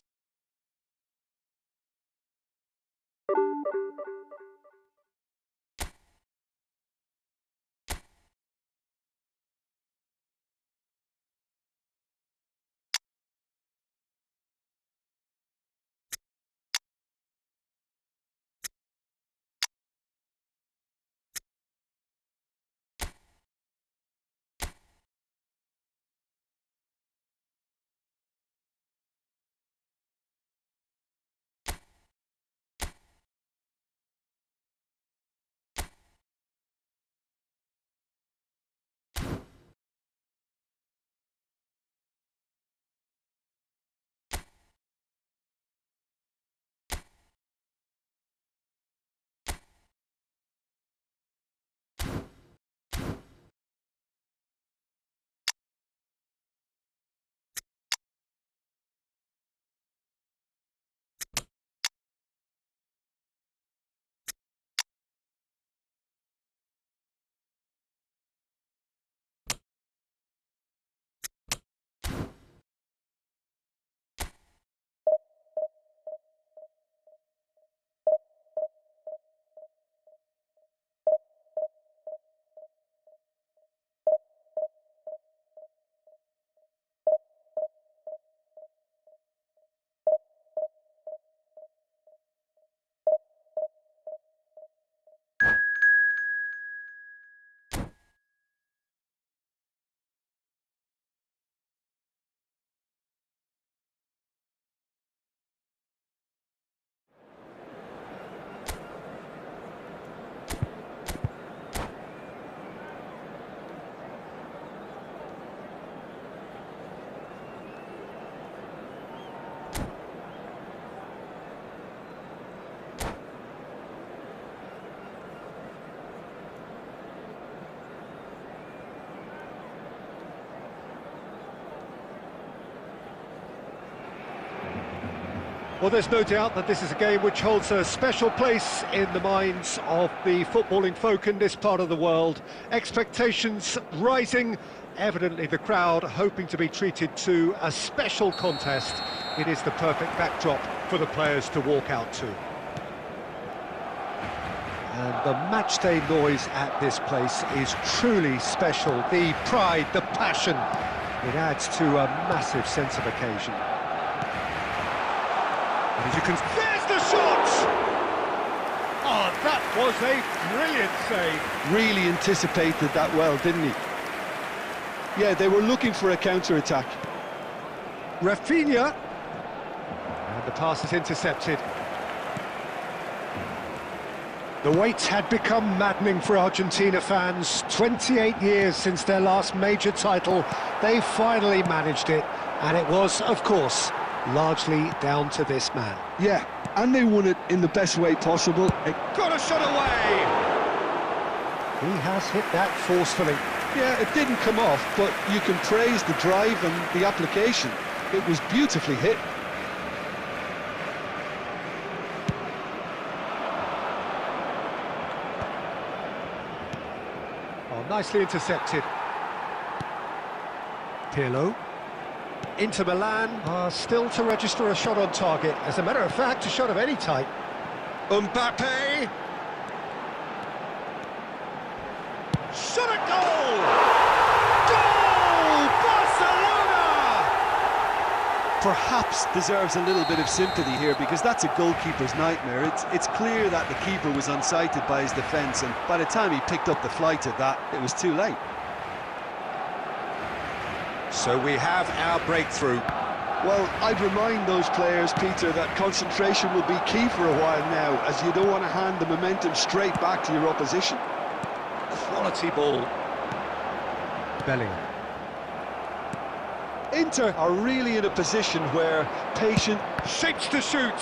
[SPEAKER 1] Well, there's no doubt that this is a game which holds a special place in the minds of the footballing folk in this part of the world. Expectations rising, evidently the crowd hoping to be treated to a special contest. It is the perfect backdrop for the players to walk out to. And the matchday noise at this place is truly special. The pride, the passion, it adds to a massive sense of occasion. And as you can... There's the shot! Oh, that was a brilliant save.
[SPEAKER 2] Really anticipated that well, didn't he? Yeah, they were looking for a counter-attack.
[SPEAKER 1] Rafinha. And the pass is intercepted. The wait had become maddening for Argentina fans. 28 years since their last major title. They finally managed it. And it was, of course, largely down to this man.
[SPEAKER 2] Yeah, and they won it in the best way possible.
[SPEAKER 1] It got a shot away! He has hit that forcefully.
[SPEAKER 2] Yeah, it didn't come off, but you can praise the drive and the application. It was beautifully hit.
[SPEAKER 1] Oh, nicely intercepted. Pirlo. Inter Milan are still to register a shot on target. As a matter of fact, a shot of any type. Mbappe! Shot at goal! Goal! Barcelona!
[SPEAKER 2] Perhaps deserves a little bit of sympathy here, because that's a goalkeeper's nightmare. It's clear that the keeper was unsighted by his defence, and by the time he picked up the flight of that, it was too late.
[SPEAKER 1] So we have our breakthrough.
[SPEAKER 2] Well, I'd remind those players, Peter, that concentration will be key for a while now, as you don't want to hand the momentum straight back to your opposition.
[SPEAKER 1] Quality ball. Bellingham.
[SPEAKER 2] Inter are really in a position where patient...
[SPEAKER 1] Shapes to shoot.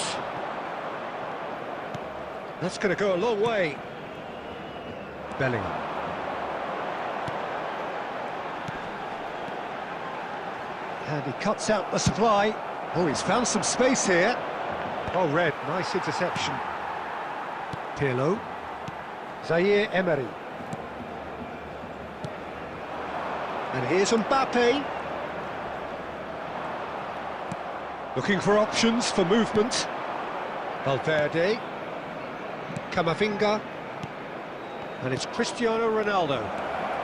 [SPEAKER 1] That's going to go a long way. Bellingham. And he cuts out the supply. Oh, he's found some space here. Oh, Red, nice interception. Pirlo. Zaire Emery. And here's Mbappe. Looking for options for movement. Valverde. Camavinga. And it's Cristiano Ronaldo.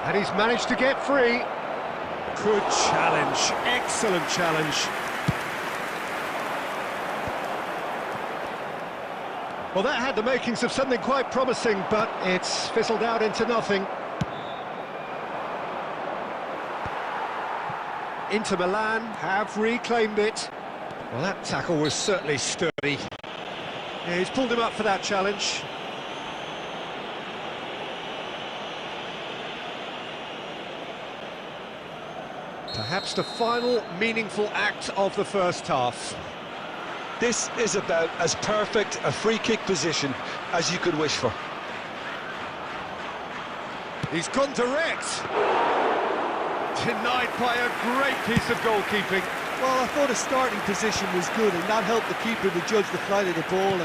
[SPEAKER 1] And he's managed to get free. Good challenge, excellent challenge. Well, that had the makings of something quite promising, but it's fizzled out into nothing. Inter Milan have reclaimed it. Well, that tackle was certainly sturdy. Yeah, he's pulled him up for that challenge. Perhaps the final meaningful act of the first half.
[SPEAKER 2] This is about as perfect a free kick position as you could wish for.
[SPEAKER 1] He's gone direct. Denied by a great piece of goalkeeping.
[SPEAKER 2] Well, I thought his starting position was good, and that helped the keeper to judge the flight of the ball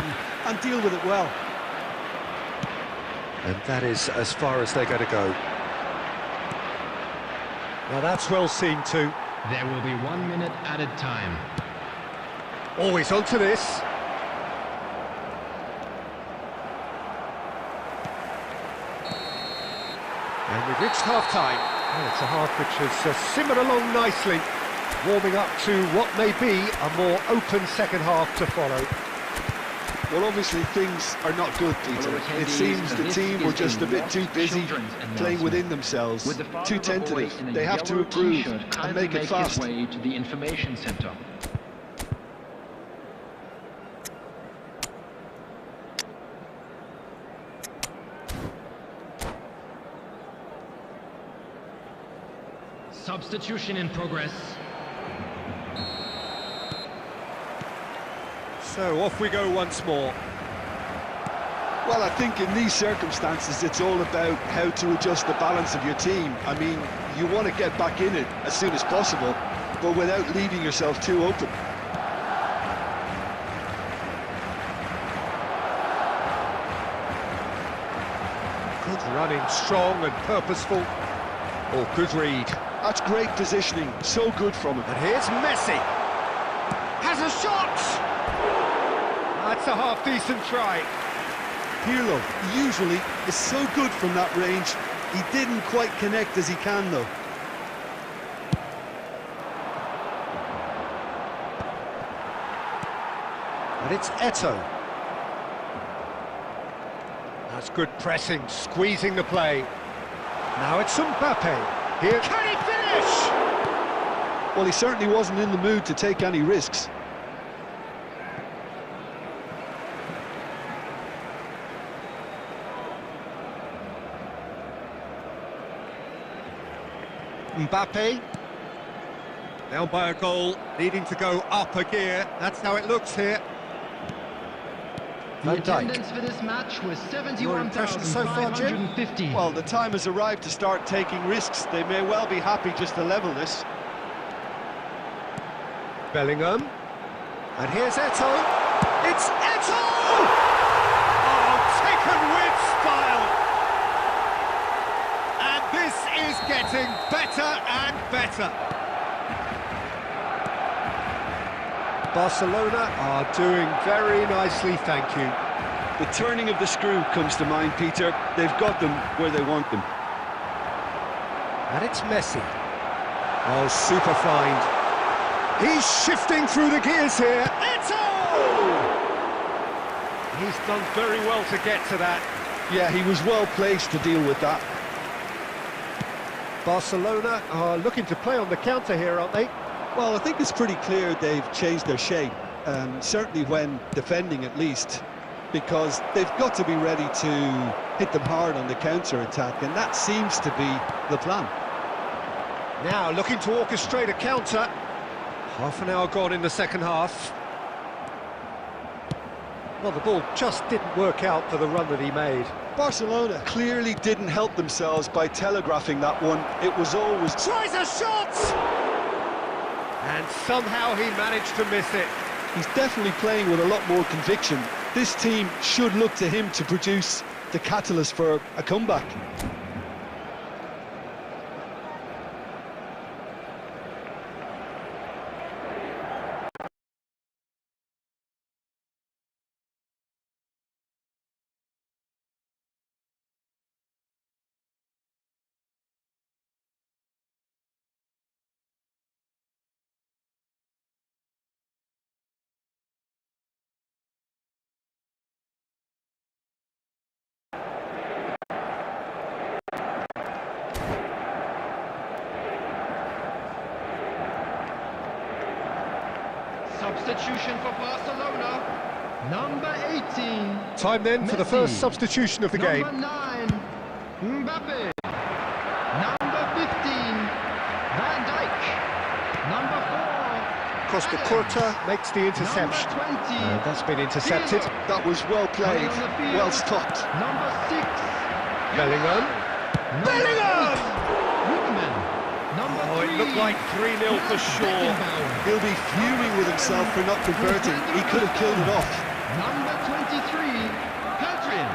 [SPEAKER 2] and deal with it well.
[SPEAKER 1] And that is as far as they're going to go. Now that's well seen too.
[SPEAKER 3] There will be 1 minute added time.
[SPEAKER 1] Always onto this. And we've reached half-time. Well, it's a half which has simmered along nicely, warming up to what may be a more open second half to follow.
[SPEAKER 2] Well, obviously things are not good, Peter. It seems the team were just a bit too busy playing within themselves, too tentative. They have to improve and make it fast.
[SPEAKER 3] Way to the information center. Substitution in progress.
[SPEAKER 1] So off we go once more.
[SPEAKER 2] Well, I think in these circumstances it's all about how to adjust the balance of your team. I mean, you want to get back in it as soon as possible, but without leaving yourself too open.
[SPEAKER 1] Running strong and purposeful. Oh, good read.
[SPEAKER 2] That's great positioning, so good from him.
[SPEAKER 1] And here's Messi. Has a shot! That's a half-decent try.
[SPEAKER 2] Pirlo usually is so good from that range. He didn't quite connect as he can, though.
[SPEAKER 1] And it's Eto'o. That's good pressing, squeezing the play. Now it's Mbappe. Here, can he finish?
[SPEAKER 2] Well, he certainly wasn't in the mood to take any risks.
[SPEAKER 1] Mbappe. Down by a goal, needing to go up a gear. That's how it looks here.
[SPEAKER 3] The
[SPEAKER 1] Van Dijk.
[SPEAKER 3] attendance for this match was
[SPEAKER 1] Your impressions so far, Jim?
[SPEAKER 3] 71,550.
[SPEAKER 2] Well, the time has arrived to start taking risks. They may well be happy just to level this.
[SPEAKER 1] Bellingham. And here's Eto'o. It's Eto'o! Oh, taken with style. And this is getting better and better. Barcelona are doing very nicely, thank you.
[SPEAKER 2] The turning of the screw comes to mind, Peter. They've got them where they want them.
[SPEAKER 1] And it's Messi. Oh, super find. He's shifting through the gears here. Eto'o! He's done very well to get to that.
[SPEAKER 2] Yeah, he was well placed to deal with that.
[SPEAKER 1] Barcelona are looking to play on the counter here, aren't they?
[SPEAKER 2] Well, I think it's pretty clear they've changed their shape, certainly when defending at least, because they've got to be ready to hit them hard on the counter-attack, and that seems to be the plan.
[SPEAKER 1] Now looking to orchestrate a counter. Half an hour gone in the second half. Well, the ball just didn't work out for the run that he made.
[SPEAKER 2] Barcelona clearly didn't help themselves by telegraphing that one. It was always...
[SPEAKER 1] Tries a shot! And somehow he managed to miss it.
[SPEAKER 2] He's definitely playing with a lot more conviction. This team should look to him to produce the catalyst for a comeback.
[SPEAKER 3] Substitution for Barcelona. Number 18.
[SPEAKER 1] Time then for the
[SPEAKER 3] Messi.
[SPEAKER 1] first substitution of the game.
[SPEAKER 3] Number 9. Mbappe. Number 15. Van Dijk. Number 4.
[SPEAKER 1] Costa
[SPEAKER 3] Adams.
[SPEAKER 1] Curta makes the interception.
[SPEAKER 3] Number 20.
[SPEAKER 1] And that's been intercepted.
[SPEAKER 3] Pirlo.
[SPEAKER 2] That was well played,
[SPEAKER 3] On the field.
[SPEAKER 2] well stopped.
[SPEAKER 3] Number 6.
[SPEAKER 1] Bellingham.
[SPEAKER 3] Number
[SPEAKER 1] Bellingham!
[SPEAKER 3] 8. Lookman. Number
[SPEAKER 1] Oh,
[SPEAKER 3] 3.
[SPEAKER 1] it looked like 3-0 for sure.
[SPEAKER 3] Beckenbauer.
[SPEAKER 2] He'll be fuming with himself for not converting. He could have killed it off.
[SPEAKER 3] Number 23, Hadrian.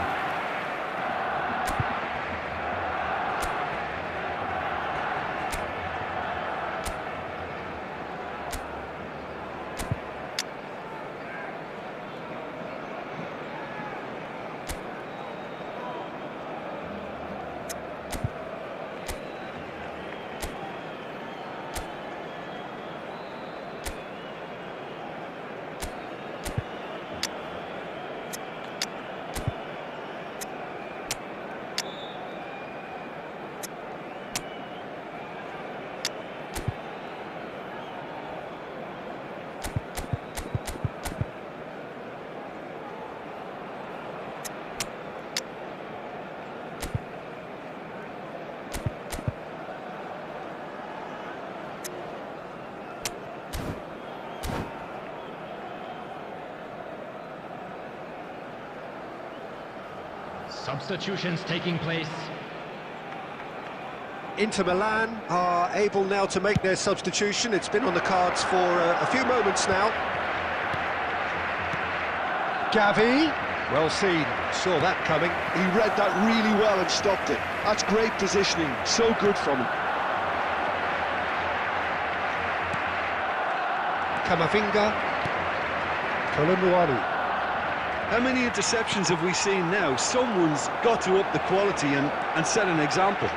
[SPEAKER 3] Substitutions taking place.
[SPEAKER 1] Inter Milan are able now to make their substitution. It's been on the cards for a few moments now. Gavi. Well seen, saw that coming.
[SPEAKER 2] He read that really well and stopped it. That's great positioning, so good from him.
[SPEAKER 1] Kamavinga, Kolumuani.
[SPEAKER 2] How many interceptions have we seen now? Someone's got to up the quality and set an example.
[SPEAKER 3] 4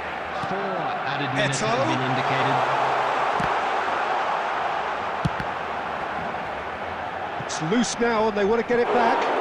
[SPEAKER 3] added minutes
[SPEAKER 1] Eto.
[SPEAKER 3] have been indicated.
[SPEAKER 1] It's loose now and they want to get it back.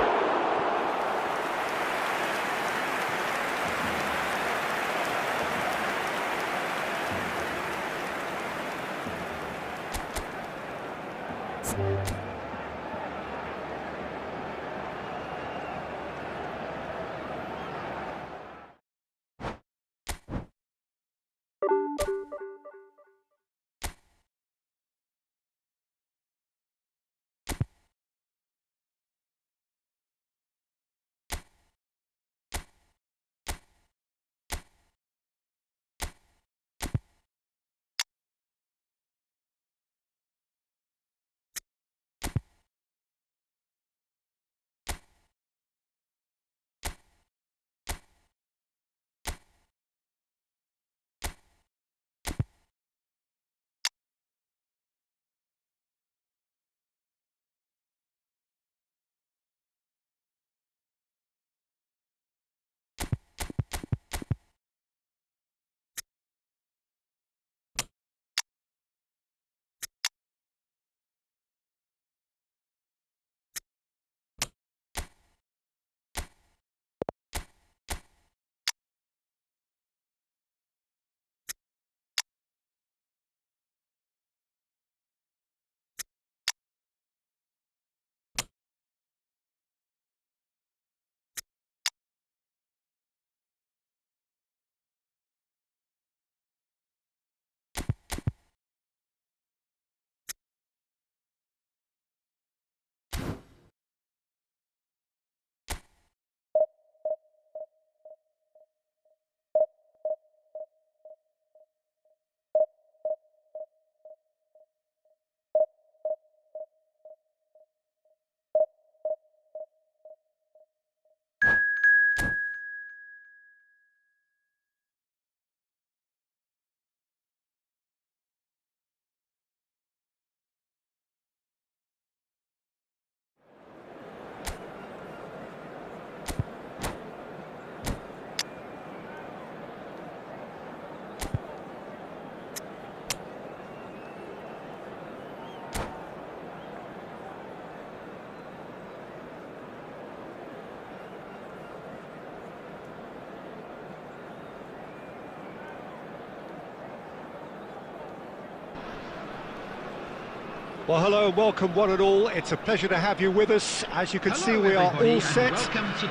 [SPEAKER 1] Well, hello and welcome one and all. It's a pleasure to have you with us. As you can see, we are all set.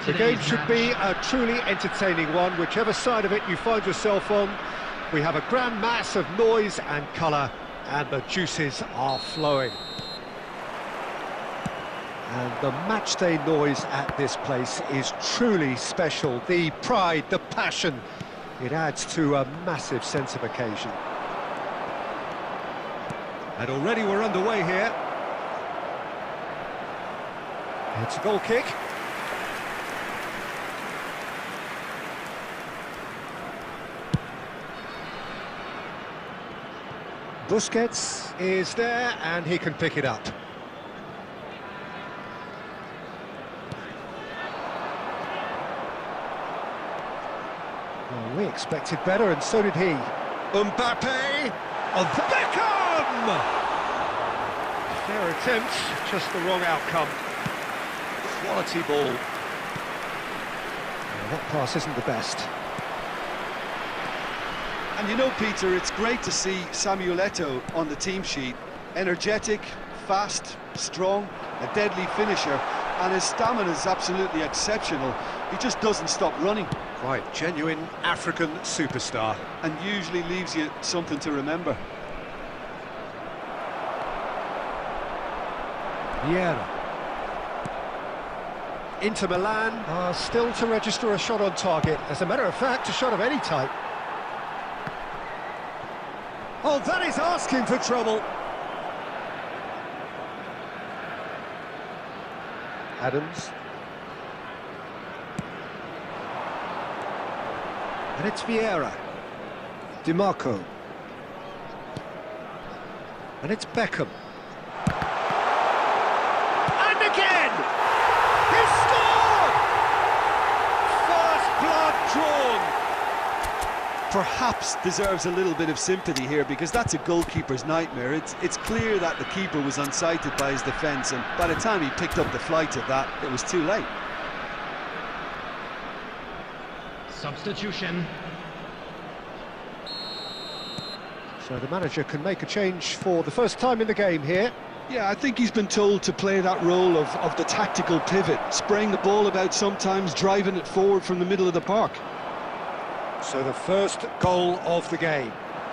[SPEAKER 1] The game should be a truly entertaining one, whichever side of it you find yourself on. We have a grand mass of noise and colour, and the juices are flowing. And the matchday noise at this place is truly special. The pride, the passion, it adds to a massive sense of occasion. And already we're underway here. It's a goal kick. Busquets is there and he can pick it up. Well, we expected better and so did he. Mbappe! Oh, Beckham! Fair attempt, just the wrong outcome. Quality ball. Well, that pass isn't the best.
[SPEAKER 2] And you know, Peter, it's great to see Samuel Eto'o on the team sheet. Energetic, fast, strong, a deadly finisher, and his stamina is absolutely exceptional. He just doesn't stop running.
[SPEAKER 1] Right, genuine African superstar.
[SPEAKER 2] And usually leaves you something to remember.
[SPEAKER 1] Vieira. Inter Milan are still to register a shot on target. As a matter of fact, a shot of any type. Oh, that is asking for trouble. Adams. And it's Vieira. DiMarco. And it's Beckham. And again! He scored! First blood drawn.
[SPEAKER 2] Perhaps deserves a little bit of sympathy here, because that's a goalkeeper's nightmare. It's clear that the keeper was unsighted by his defence, and by the time he picked up the flight of that, it was too late.
[SPEAKER 3] Substitution.
[SPEAKER 1] So the manager can make a change for the first time in the game here.
[SPEAKER 2] Yeah, I think he's been told to play that role of the tactical pivot, spraying the ball about sometimes, driving it forward from the middle of the park.
[SPEAKER 1] So the first goal of the game.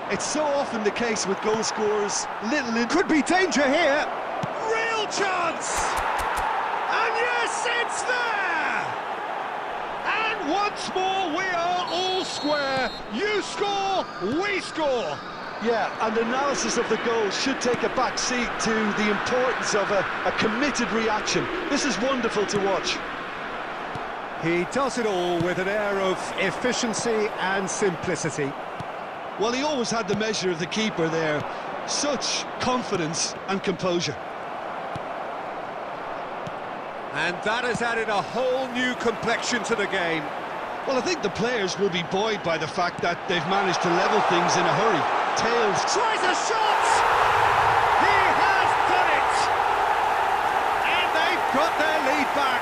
[SPEAKER 2] It's so often the case with goal scorers,
[SPEAKER 1] Could be danger here. Real chance! And yes, it's there! And once more we are all square. You score, we score.
[SPEAKER 2] Yeah, and analysis of the goal should take a back seat to the importance of a committed reaction. This is wonderful to watch.
[SPEAKER 1] He does it all with an air of efficiency and simplicity.
[SPEAKER 2] Well, he always had the measure of the keeper there. Such confidence and composure.
[SPEAKER 1] And that has added a whole new complexion to the game.
[SPEAKER 2] Well, I think the players will be buoyed by the fact that they've managed to level things in a hurry. Tails.
[SPEAKER 1] Tries a shot! He has done it! And they've got their lead back.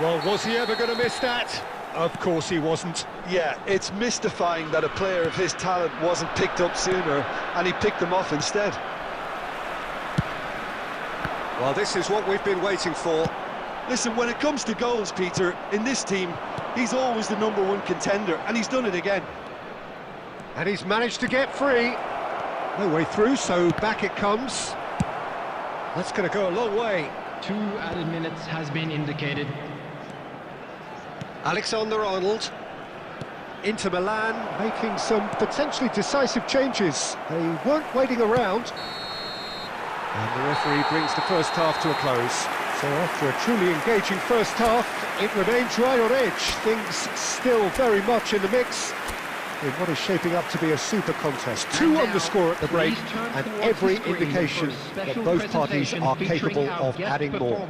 [SPEAKER 1] Well, was he ever going to miss that? Of course he wasn't.
[SPEAKER 2] Yeah, it's mystifying that a player of his talent wasn't picked up sooner, and he picked them off instead.
[SPEAKER 1] Well, this is what we've been waiting for.
[SPEAKER 2] Listen, when it comes to goals, Peter, in this team, he's always the #1 contender, and he's done it again.
[SPEAKER 1] And he's managed to get free. No way through, so back it comes. That's going to go a long way.
[SPEAKER 3] 2 added minutes has been indicated.
[SPEAKER 1] Alexander-Arnold. Inter Milan making some potentially decisive changes. They weren't waiting around. And the referee brings the first half to a close. So after a truly engaging first half, it remains right on edge. Things still very much in the mix in what is shaping up to be a super contest. 2 on the score at the break, and every indication that both parties are capable of adding more.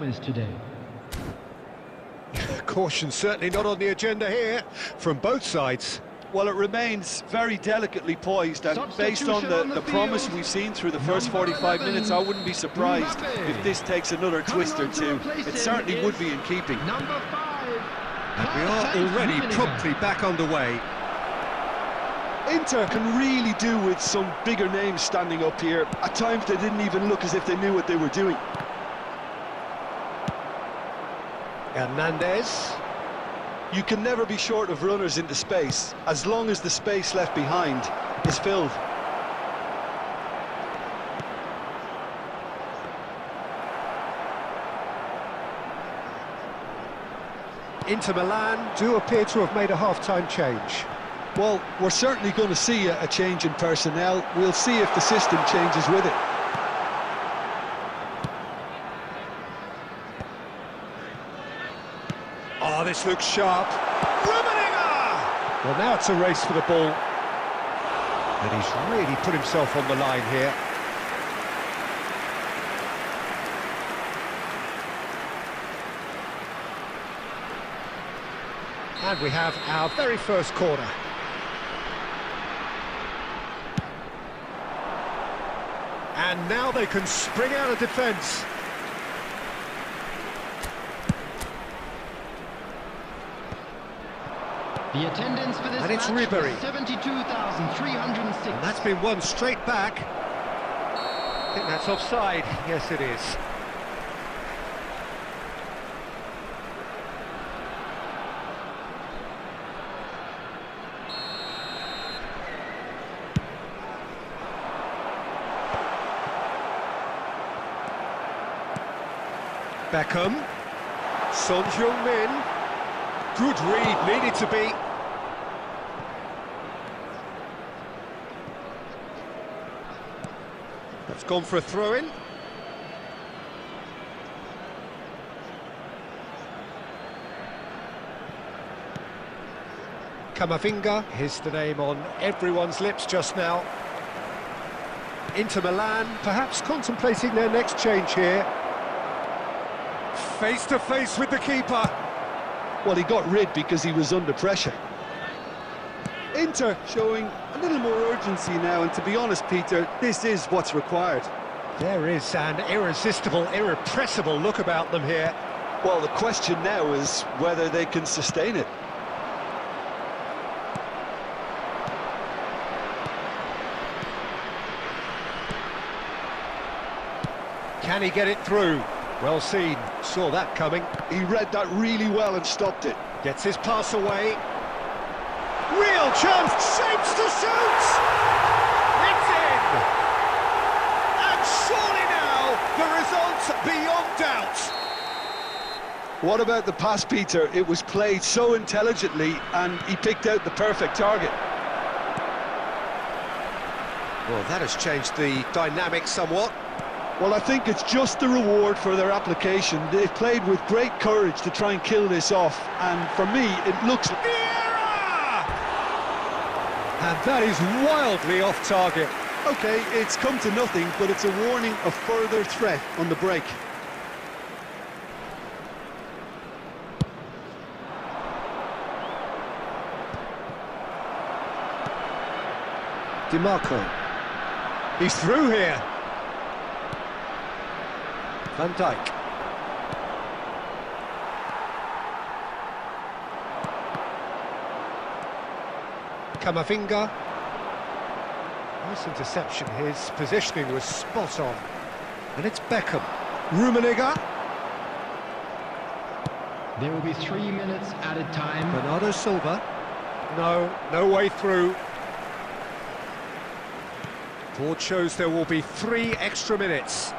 [SPEAKER 1] Caution certainly not on the agenda here from both sides.
[SPEAKER 2] Well, it remains very delicately poised, and based on the promise we've seen through the first 45 minutes, I wouldn't be surprised if this takes another twist or two. It certainly would be in keeping.
[SPEAKER 3] Number 5.
[SPEAKER 1] And we are already promptly back underway.
[SPEAKER 2] Inter can really do with some bigger names standing up here. At times they didn't even look as if they knew what they were doing.
[SPEAKER 1] Hernandez.
[SPEAKER 2] You can never be short of runners into space, as long as the space left behind is filled.
[SPEAKER 1] Inter Milan do appear to have made a half-time change.
[SPEAKER 2] Well, we're certainly going to see a change in personnel. We'll see if the system changes with it.
[SPEAKER 1] Oh, this looks sharp. Well, now it's a race for the ball. And he's really put himself on the line here. And we have our very first corner. And now they can spring out of defence.
[SPEAKER 3] The attendance for this match was 72,306.
[SPEAKER 1] And that's been won straight back. I think that's offside. Yes, it is. Beckham. Son Heung-min. Good read, needed to be. That's gone for a throw-in. Camavinga, here's the name on everyone's lips just now. Inter Milan, perhaps contemplating their next change here. Face to face with the keeper.
[SPEAKER 2] Well, he got rid because he was under pressure. Inter showing a little more urgency now, and to be honest, Peter, this is what's required.
[SPEAKER 1] There is an irresistible, irrepressible look about them here.
[SPEAKER 2] Well, the question now is whether they can sustain it.
[SPEAKER 1] Can he get it through? Well seen, saw that coming.
[SPEAKER 2] He read that really well and stopped it.
[SPEAKER 1] Gets his pass away. Real chance, shapes to shoot! It's in! And surely now, the result's beyond doubt.
[SPEAKER 2] What about the pass, Peter? It was played so intelligently and he picked out the perfect target.
[SPEAKER 1] Well, that has changed the dynamic somewhat.
[SPEAKER 2] Well, I think it's just the reward for their application. They've played with great courage to try and kill this off, and for me, it looks...
[SPEAKER 1] Vieira! And that is wildly off target.
[SPEAKER 2] OK, it's come to nothing, but it's a warning of further threat on the break.
[SPEAKER 1] DiMarco. He's through here. Van Dijk. Camavinga. Nice interception. His positioning was spot on. And it's Beckham. Rummenigge.
[SPEAKER 3] There will be 3 minutes added time.
[SPEAKER 1] Bernardo Silva. No way through. Board shows there will be 3 extra minutes.